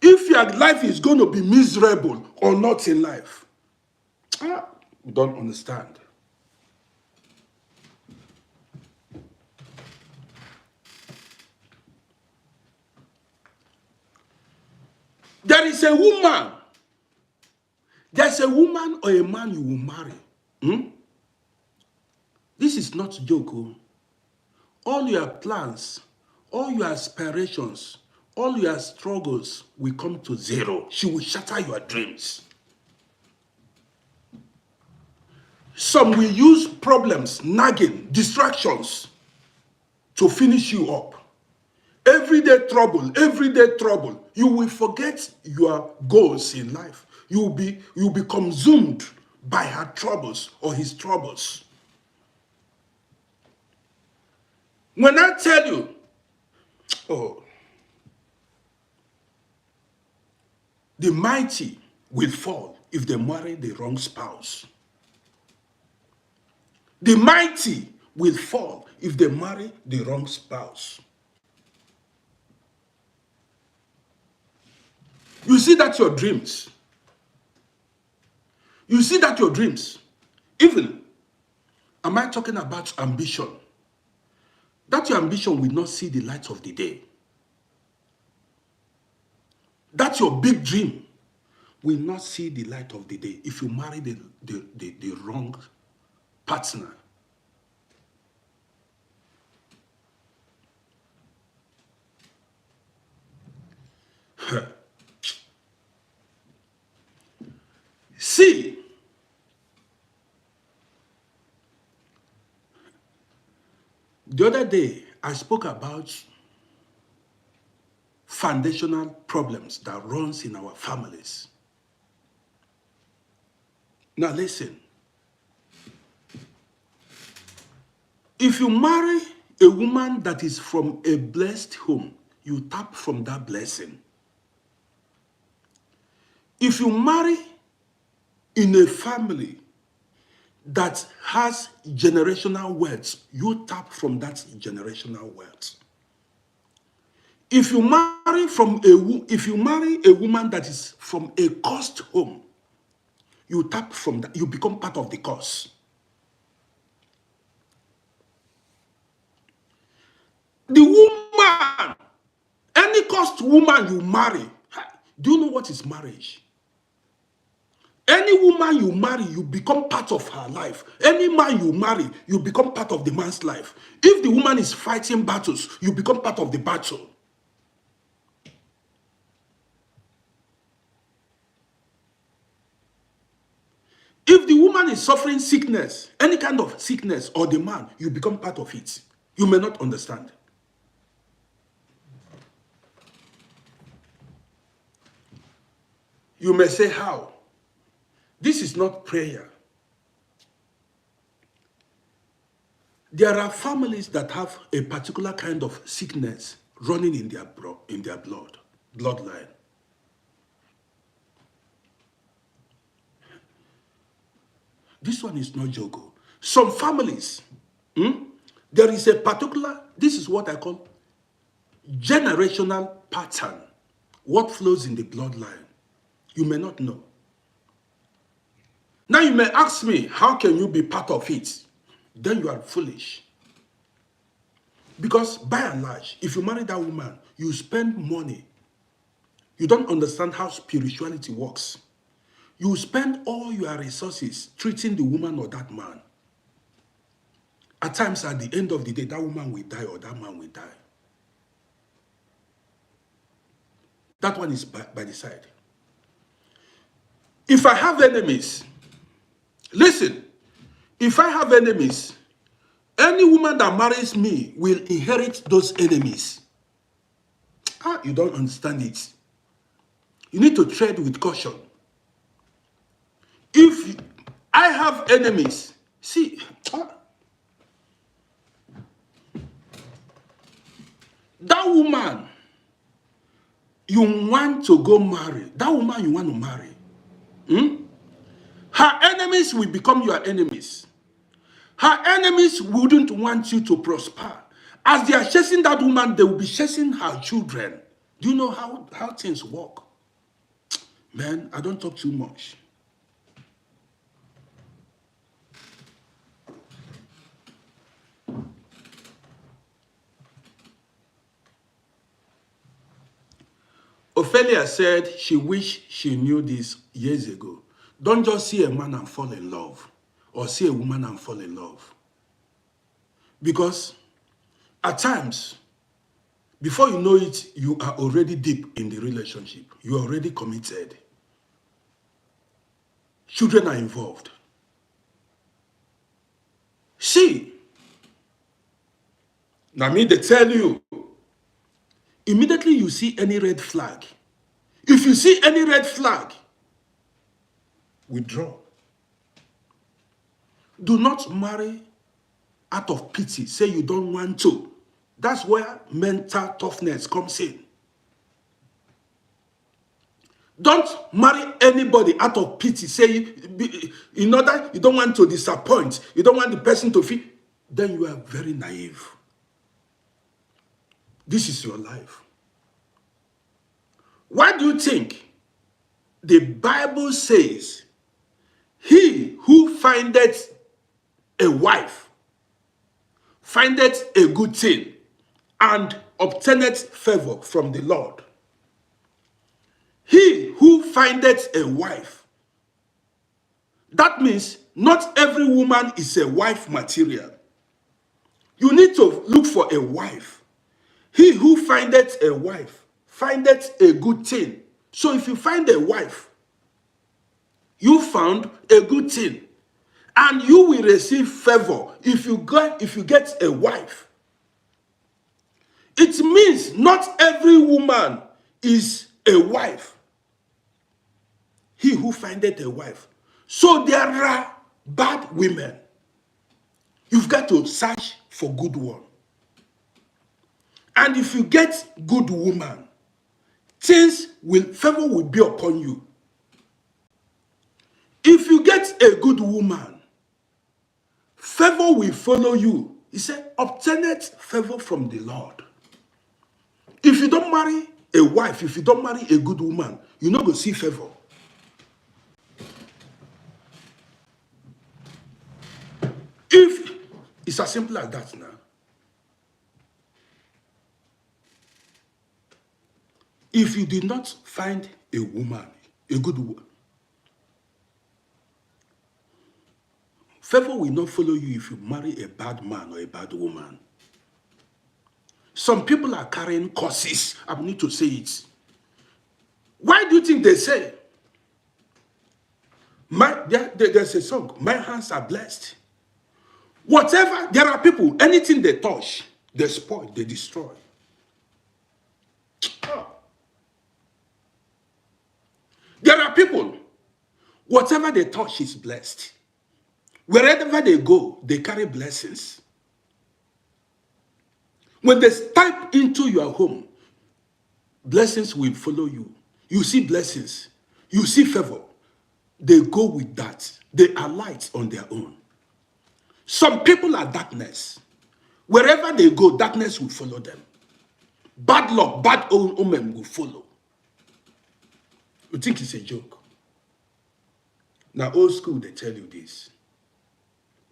If your life is going to be miserable or not in life. You don't understand. There is a woman. There's a woman or a man you will marry. This is not a joke. All your plans, all your aspirations, all your struggles will come to zero. She will shatter your dreams. Some will use problems, nagging, distractions to finish you up. Everyday trouble, everyday trouble. You will forget your goals in life. You'll be consumed by her troubles or his troubles. When I tell you, the mighty will fall if they marry the wrong spouse. The mighty will fall if they marry the wrong spouse. You see, that's your dreams. You see that your dreams, even, am I talking about ambition? That your ambition will not see the light of the day. That your big dream will not see the light of the day if you marry the wrong partner. See, the other day I spoke about foundational problems that runs in our families. Now listen, if you marry a woman that is from a blessed home, you tap from that blessing. If you marry in a family that has generational wealth, you tap from that generational wealth. If you marry a woman that is from a cursed home, you tap from that, you become part of the curse. The woman, any cursed woman you marry, do you know what is marriage? Any woman you marry, you become part of her life. Any man you marry, you become part of the man's life. If the woman is fighting battles, you become part of the battle. If the woman is suffering sickness, any kind of sickness, or the man, you become part of it. You may not understand. You may say, how? This is not prayer. There are families that have a particular kind of sickness running in their bloodline. This one is not joke. Some families, there is a particular, this is what I call generational pattern. What flows in the bloodline? You may not know. Now you may ask me, how can you be part of it? Then you are foolish. Because by and large, if you marry that woman, you spend money. You don't understand how spirituality works. You spend all your resources treating the woman or that man. At times, at the end of the day, that woman will die or that man will die. That one is by the side. If I have enemies, listen, if I have enemies, any woman that marries me will inherit those enemies. You don't understand it. You need to tread with caution. If I have enemies, see, that woman you want to go marry, that woman you want to marry, her enemies will become your enemies. Her enemies wouldn't want you to prosper. As they are chasing that woman, they will be chasing her children. Do you know how things work? Man, I don't talk too much. Ophelia said she wished she knew this years ago. Don't just see a man and fall in love, or see a woman and fall in love. Because at times, before you know it, you are already deep in the relationship. You are already committed. Children are involved. See, now me, they tell you, immediately you see any red flag. If you see any red flag, withdraw. Do not marry out of pity. Say you don't want to. That's where mental toughness comes in. Don't marry anybody out of pity. Say, in order, you don't want to disappoint. You don't want the person to feel. Then you are very naive. This is your life. Why do you think the Bible says, He who findeth a wife findeth a good thing and obtaineth favor from the Lord. He who findeth a wife. That means not every woman is a wife material. You need to look for a wife. He who findeth a wife findeth a good thing. So if you find a wife, you found a good thing. And you will receive favor if you get a wife. It means not every woman is a wife. He who findeth a wife. So there are bad women. You've got to search for good one. And if you get good woman, favor will be upon you. If you get a good woman, favor will follow you. He said, obtaineth favor from the Lord. If you don't marry a wife, if you don't marry a good woman, you're not going to see favor. If it's as simple as that now. If you did not find a woman, a good woman, favor will not follow you if you marry a bad man or a bad woman. Some people are carrying curses. I need to say it. Why do you think they say? There's a song, my hands are blessed. Whatever, there are people, anything they touch, they spoil, they destroy. Oh. There are people, whatever they touch is blessed. Wherever they go, they carry blessings. When they step into your home, blessings will follow you. You see blessings. You see favor. They go with that. They are light on their own. Some people are darkness. Wherever they go, darkness will follow them. Bad luck, bad omen will follow. You think it's a joke? Now, old school, they tell you this.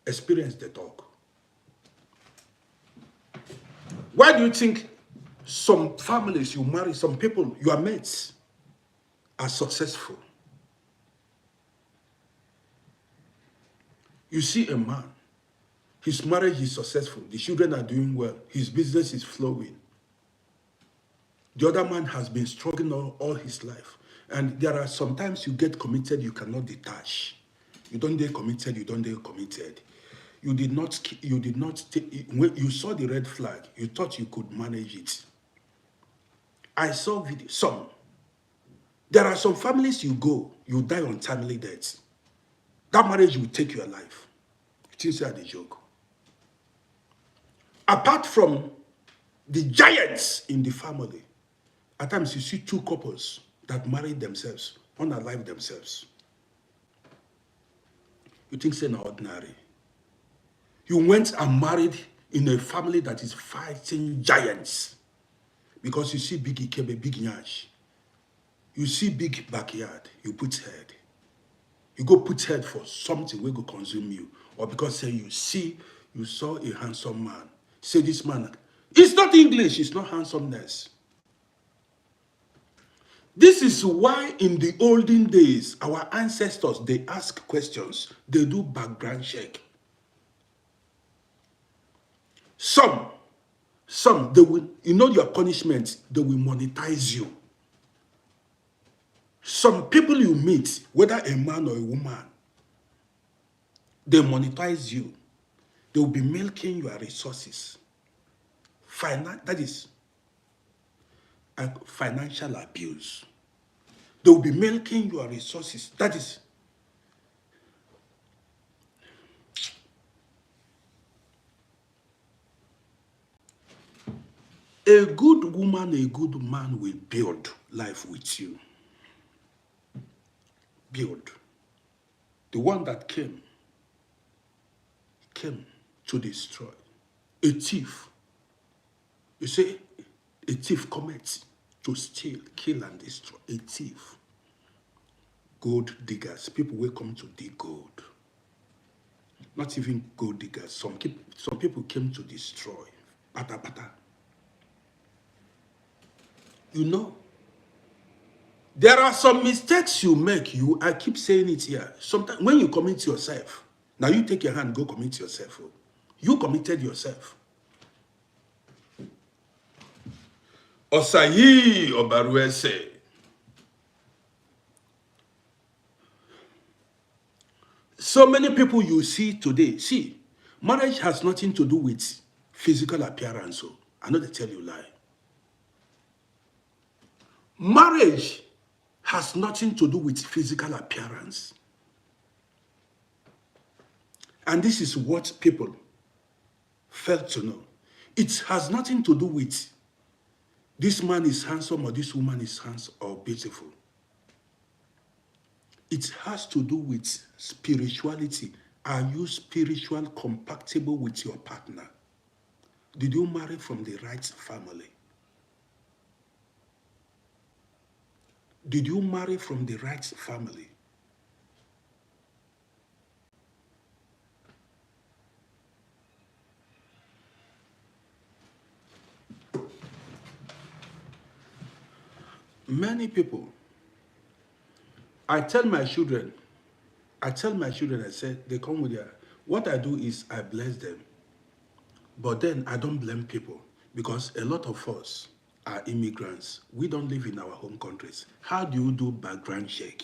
Experience the talk. Why do you think some families you marry, some people, your mates, are successful? You see a man, his marriage is successful, the children are doing well, his business is flowing. The other man has been struggling all his life. And there are sometimes you get committed, you cannot detach. You don't get committed, you don't get committed. You did not when you saw the red flag, you thought you could manage it. I saw there are some families you go, you die untimely death. That marriage will take your life. It is a joke. Apart from the giants in the family, at times you see two couples that married themselves, unalive themselves. You think it's ordinary. You went and married in a family that is fighting giants. Because you see big Ikebe, big Nyash. You see big backyard, you put head. You go put head for something will go consume you. Or because say you saw a handsome man. Say this man, it's not English, it's not handsomeness. This is why in the olden days, our ancestors, they ask questions. They do background check. Some, they will, your punishment, they will monetize you. Some people you meet, whether a man or a woman, they monetize you. They will be milking your resources. That is financial abuse. They will be milking your resources. That is a good woman, a good man will build life with you. Build. The one that came to destroy. A thief. You say, a thief cometh to steal, kill, and destroy. A thief. gold diggers, people will come to dig gold. Not even gold diggers. Some people came to destroy. Pata pata. You know, there are some mistakes you make. I keep saying it here. Sometimes when you commit yourself, now you take your hand, go commit yourself. You committed yourself. Osayi Obaruese. So many people you see today, see, marriage has nothing to do with physical appearance. So I know they tell you lie. Marriage has nothing to do with physical appearance. And this is what people fail to know. It has nothing to do with this man is handsome or this woman is handsome or beautiful. It has to do with spirituality. Are you spiritual compatible with your partner? Did you marry from the right family? Did you marry from the right family? Many people, I tell my children, I say, they come with their, what I do is I bless them. But then I don't blame people because a lot of us are immigrants. We don't live in our home countries. How do you do background check?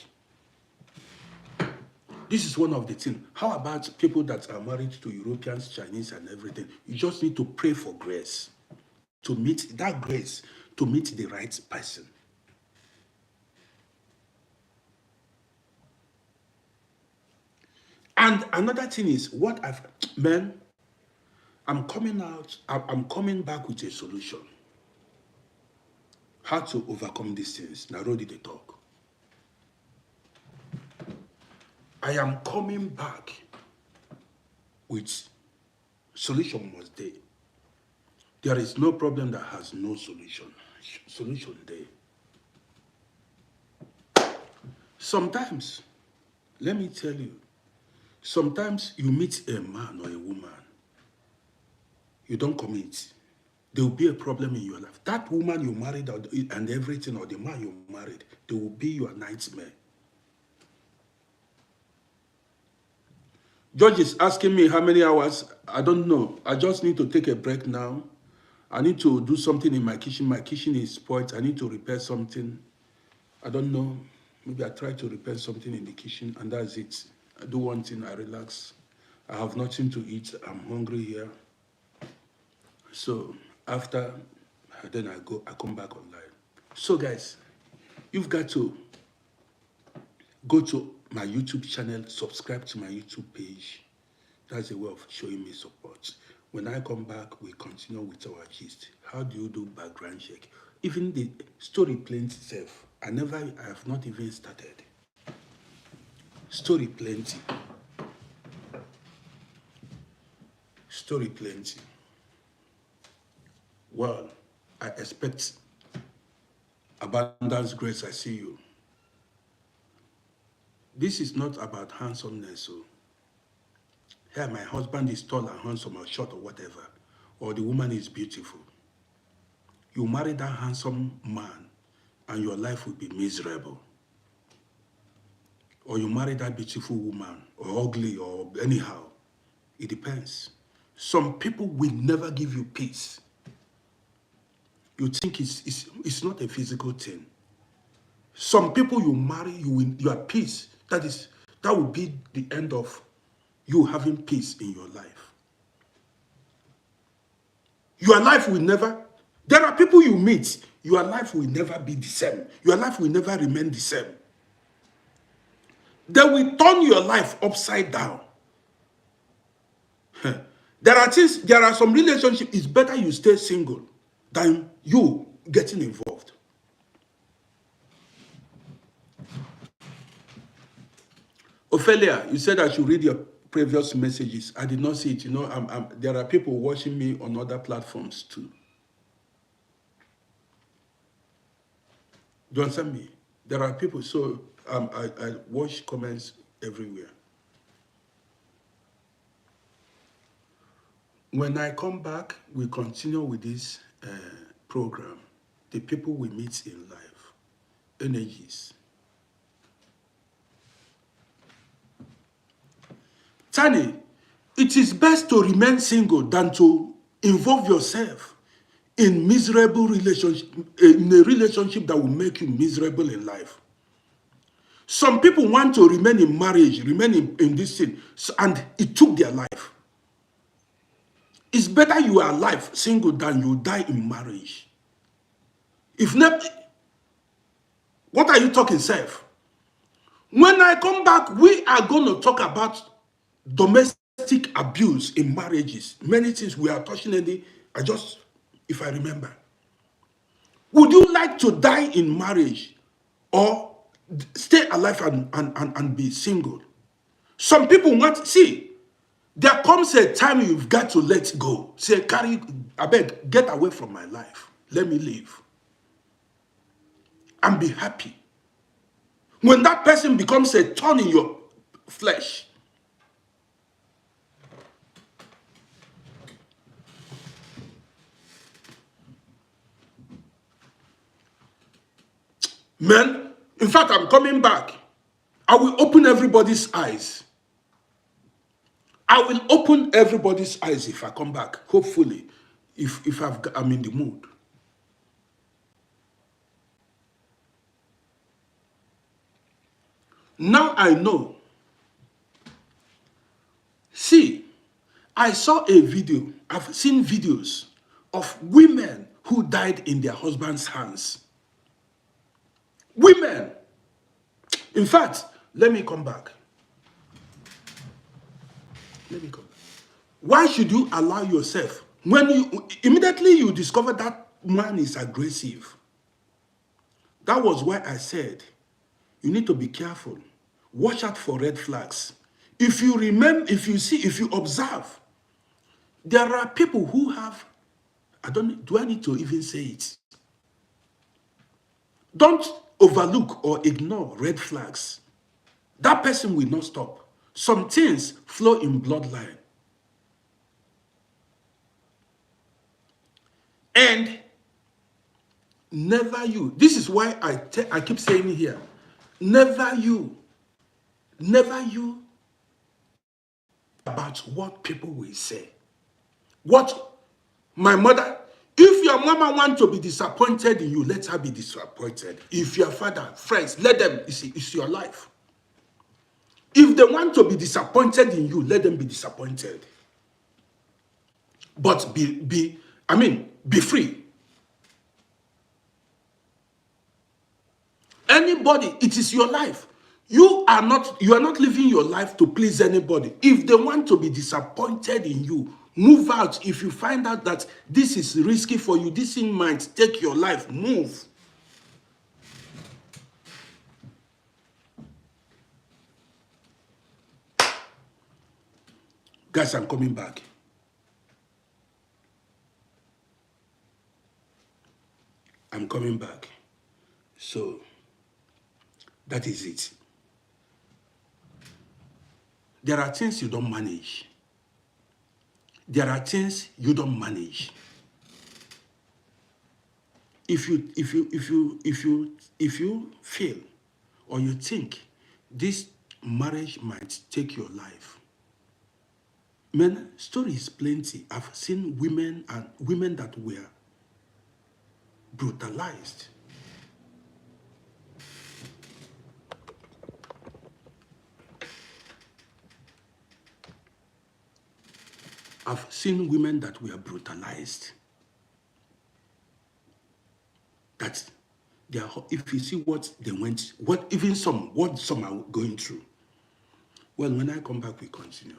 This is one of the things. How about people that are married to Europeans, Chinese, and everything? You just need to pray for grace, to meet that grace, to meet the right person. And another thing is, I'm coming back with a solution. How to overcome these things. Now, already they talk. I am coming back with solution must day. There is no problem that has no solution. Solution day. Sometimes, let me tell you, sometimes you meet a man or a woman, you don't commit. There will be a problem in your life. That woman you married and everything, or the man you married, they will be your nightmare. George is asking me how many hours. I don't know. I just need to take a break now. I need to do something in my kitchen. My kitchen is spoiled. I need to repair something. I don't know. Maybe I try to repair something in the kitchen, and that's it. I do one thing, I relax. I have nothing to eat. I'm hungry here. So after, then I come back online. So guys, you've got to go to my YouTube channel, subscribe to my YouTube page. That's a way of showing me support. When I come back, we continue with our gist. How do you do background check? Even the story plenty itself, I have not even started. Story plenty. Story plenty. Well, I expect abundance grace. I see you. This is not about handsomeness. So, here, my husband is tall and handsome or short or whatever, or the woman is beautiful. You marry that handsome man, and your life will be miserable. Or you marry that beautiful woman, or ugly, or anyhow. It depends. Some people will never give you peace. You think it's not a physical thing. Some people you marry, you are peace. That will be the end of you having peace in your life. Your life will never, there are people you meet, your life will never be the same. Your life will never remain the same. They will turn your life upside down. There are some relationships, it's better you stay single than you getting involved. Ophelia, you said I should read your previous messages. I did not see it. You know, there are people watching me on other platforms too. Do you understand me? There are people, so I watch comments everywhere. When I come back, we continue with this program. The people we meet in life, energies. Tani, it is best to remain single than to involve yourself in miserable relationship, in a relationship that will make you miserable in life. Some people want to remain in marriage, remain in this thing, and it took their life. It's better you are alive, single, than you die in marriage. If not, what are you talking, self? When I come back, we are going to talk about domestic abuse in marriages. Many things we are touching in the, if I remember. Would you like to die in marriage or stay alive and be single? Some people want, see, there comes a time you've got to let go. Say, carry, I beg, get away from my life. Let me live and be happy. When that person becomes a thorn in your flesh, man, in fact, I'm coming back. I will open everybody's eyes. I will open everybody's eyes if I come back, hopefully, if I'm in the mood. Now I know. See, I saw a video, I've seen videos of women who died in their husband's hands. Women. In fact, let me come back. Let me come back. Why should you allow yourself, when you immediately you discover that man is aggressive? That was why I said, you need to be careful. Watch out for red flags. If you remember, if you see, if you observe, there are people who have, do I need to even say it? Don't overlook or ignore red flags. That person will not stop. Some things flow in bloodline. And never you. This is why I keep saying here, never you about what people will say. What my mother, if your mama wants to be disappointed in you, let her be disappointed. If your father, friends, let them, it's your life. If they want to be disappointed in you, let them be disappointed. But be free. Anybody, it is your life. You are not living your life to please anybody. If they want to be disappointed in you, move out. If you find out that this is risky for you, this thing might take your life, move. Guys, I'm coming back. I'm coming back. So, that is it. There are things you don't manage. There are things you don't manage. If you feel or you think this marriage might take your life, man, stories plenty. I've seen women that were brutalized. I've seen women that were brutalized. That they are, if you see what they went, what some are going through. Well, when I come back, we continue.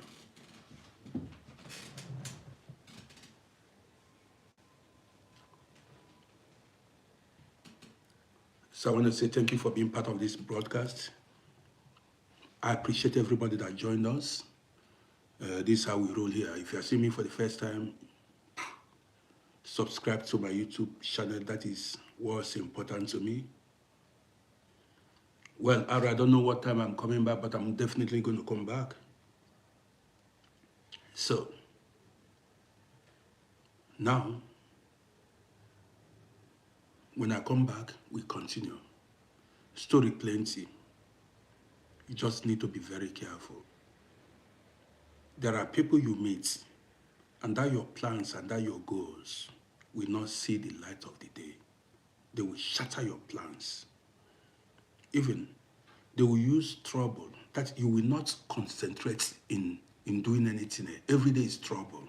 So I want to say thank you for being part of this broadcast. I appreciate everybody that joined us. This is how we roll here. If you are seeing me for the first time, subscribe to my YouTube channel. That is what's important to me. Well, Ara, I don't know what time I'm coming back, but I'm definitely going to come back. So, now, when I come back, we continue. Story plenty. You just need to be very careful. There are people you meet, and that your plans and that your goals will not see the light of the day. They will shatter your plans. Even, they will use trouble that you will not concentrate in doing anything. Every day is trouble.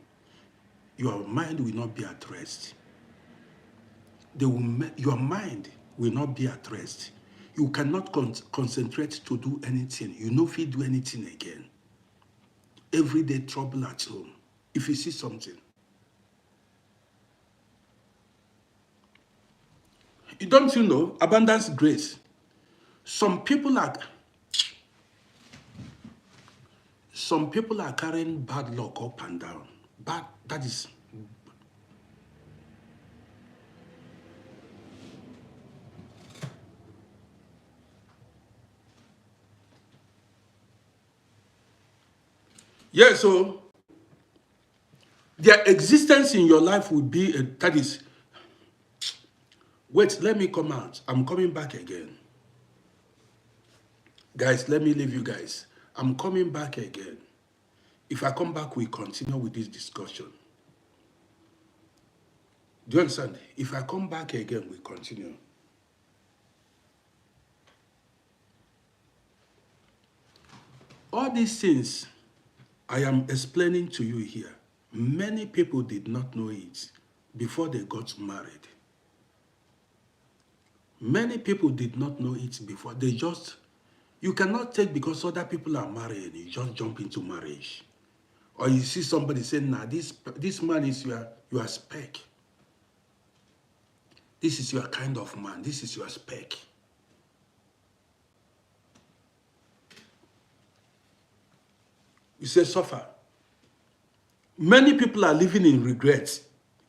Your mind will not be at rest. Your mind will not be at rest. You cannot concentrate to do anything. You know if you do anything again. Everyday trouble at home. If you see something, don't you know abundance grace? Some people are carrying bad luck up and down. Bad, that is. Yeah, so their existence in your life will be that is. Wait, let me come out. I'm coming back again. Guys, let me leave you guys. I'm coming back again. If I come back, we continue with this discussion. Do you understand? If I come back again, we continue. All these things I am explaining to you here, many people did not know it before they got married. Many people did not know it before. You cannot take because other people are married, you just jump into marriage. Or you see somebody saying, nah, this man is your spec. This is your kind of man. This is your spec. You say suffer. Many people are living in regret.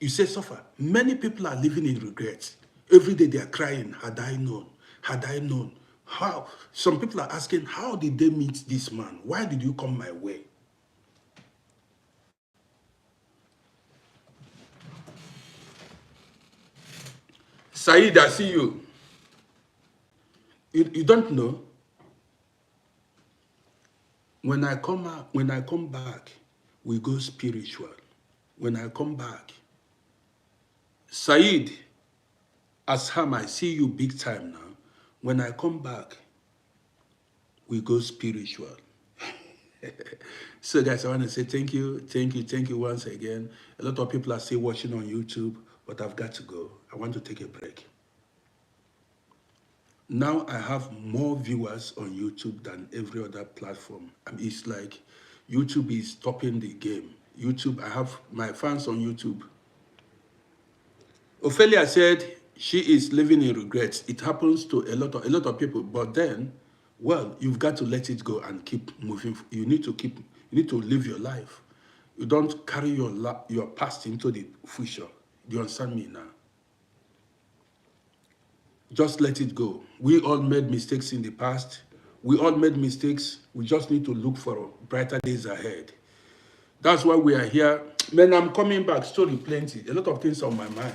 You say suffer. Many people are living in regret. Every day they are crying, had I known? Had I known? How? Some people are asking, how did they meet this man? Why did you come my way? Saeed, I see you. You don't know? When I come back, we go spiritual. When I come back, Saeed, Asham, I see you big time now. When I come back, we go spiritual. So guys, I want to say thank you once again. A lot of people are still watching on YouTube, but I've got to go. I want to take a break. Now I have more viewers on YouTube than every other platform. It's like YouTube is topping the game. YouTube, I have my fans on YouTube. Ophelia said she is living in regrets. It happens to a lot of people, but then, well, you've got to let it go and keep moving. You need to live your life. You don't carry your past into the future. Do you understand me now? Just let it go. We all made mistakes in the past. We all made mistakes. We just need to look for brighter days ahead. That's why we are here. Man, I'm coming back. Story plenty. A lot of things on my mind.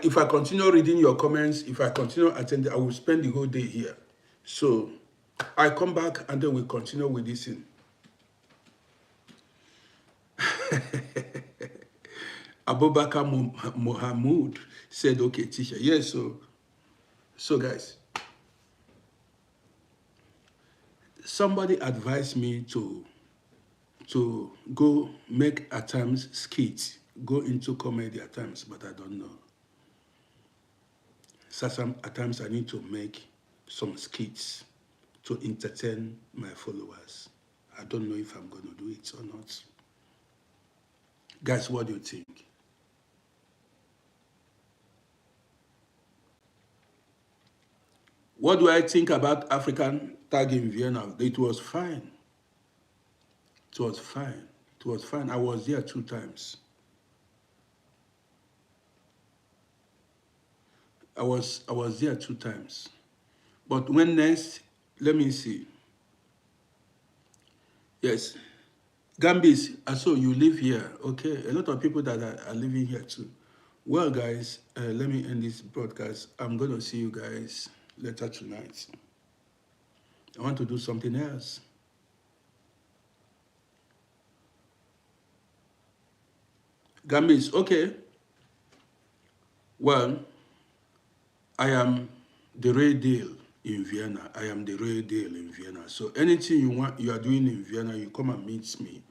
If I continue reading your comments, if I continue attending, I will spend the whole day here. So I come back and then we continue with this thing. Abubakar Mohamud said, okay, teacher. Yes, so guys, somebody advised me to go make at times skits, go into comedy at times, but I don't know. So at times I need to make some skits to entertain my followers. I don't know if I'm going to do it or not. Guys, what do you think? What do I think about African Tag in Vienna? It was fine. It was fine. It was fine. I was there 2 times. I was there 2 times. But when next, let me see. Yes. Gambis, I saw you live here. Okay. A lot of people that are living here too. Well, guys, let me end this broadcast. I'm going to see you guys later tonight. I want to do something else. Gambis, okay. Well, I am the real deal in Vienna. I am the real deal in Vienna. So anything you want, you are doing in Vienna, you come and meet me.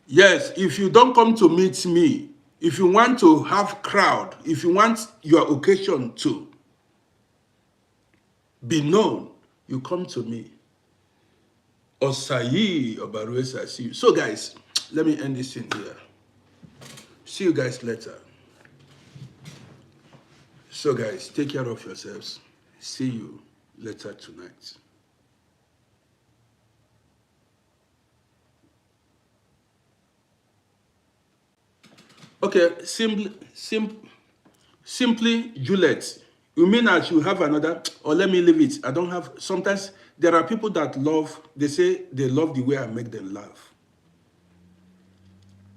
Yes, if you don't come to meet me, if you want to have crowd, if you want your occasion to be known, you come to me. Osayi Obaruesa, I see you. So guys, let me end this thing here. See you guys later. So guys, take care of yourselves. See you later tonight. Okay, simply Juliet. You mean I should have another, or let me leave it. I don't have, sometimes there are people that love, they say they love the way I make them laugh.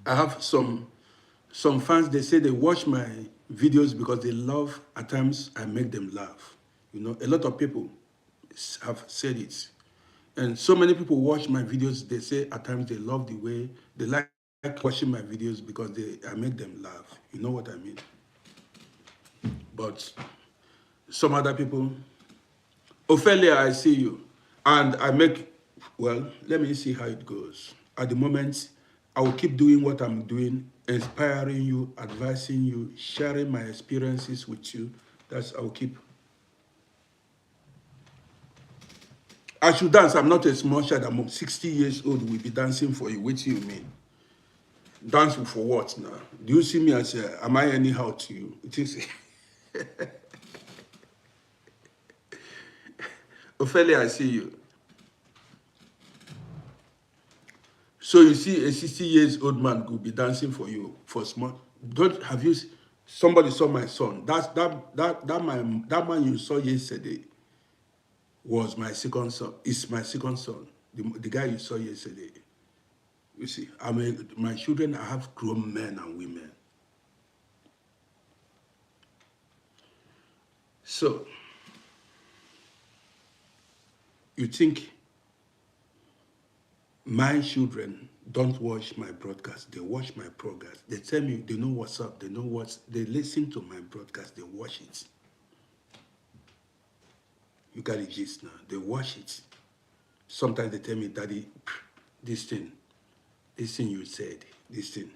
I have some fans, they say they watch my videos because they love, at times I make them laugh. You know, a lot of people have said it. And so many people watch my videos, they say at times they love the way, they like watching my videos because I make them laugh. You know what I mean? But some other people, Ophelia, I see you. And I make, well, let me see how it goes. At the moment, I will keep doing what I'm doing, inspiring you, advising you, sharing my experiences with you. That's, I will keep. I should dance. I'm not a small child. I'm 60 years old. We'll be dancing for you. What do you mean? Dance for what now? Do you see me as, am I anyhow to you? It is. Ophelia, I see you. So you see a 60 years old man could be dancing for you for small. Don't have you? Somebody saw my son. That man you saw yesterday was my second son. Is my second son. The guy you saw yesterday. You see, my children. I have grown men and women. So you think my children don't watch my broadcast? They watch my broadcast. They tell me they know what's up. They know they listen to my broadcast. They watch it. You got the gist now. They watch it. Sometimes they tell me, Daddy, this thing you said, this thing.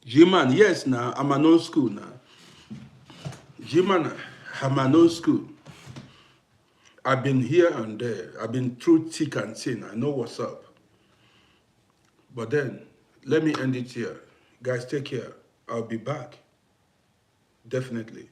G-Man, yes, now, I'm an old school now. G-Man, I'm an old school. I've been here and there. I've been through thick and thin. I know what's up. But then, let me end it here. Guys, take care. I'll be back. Definitely.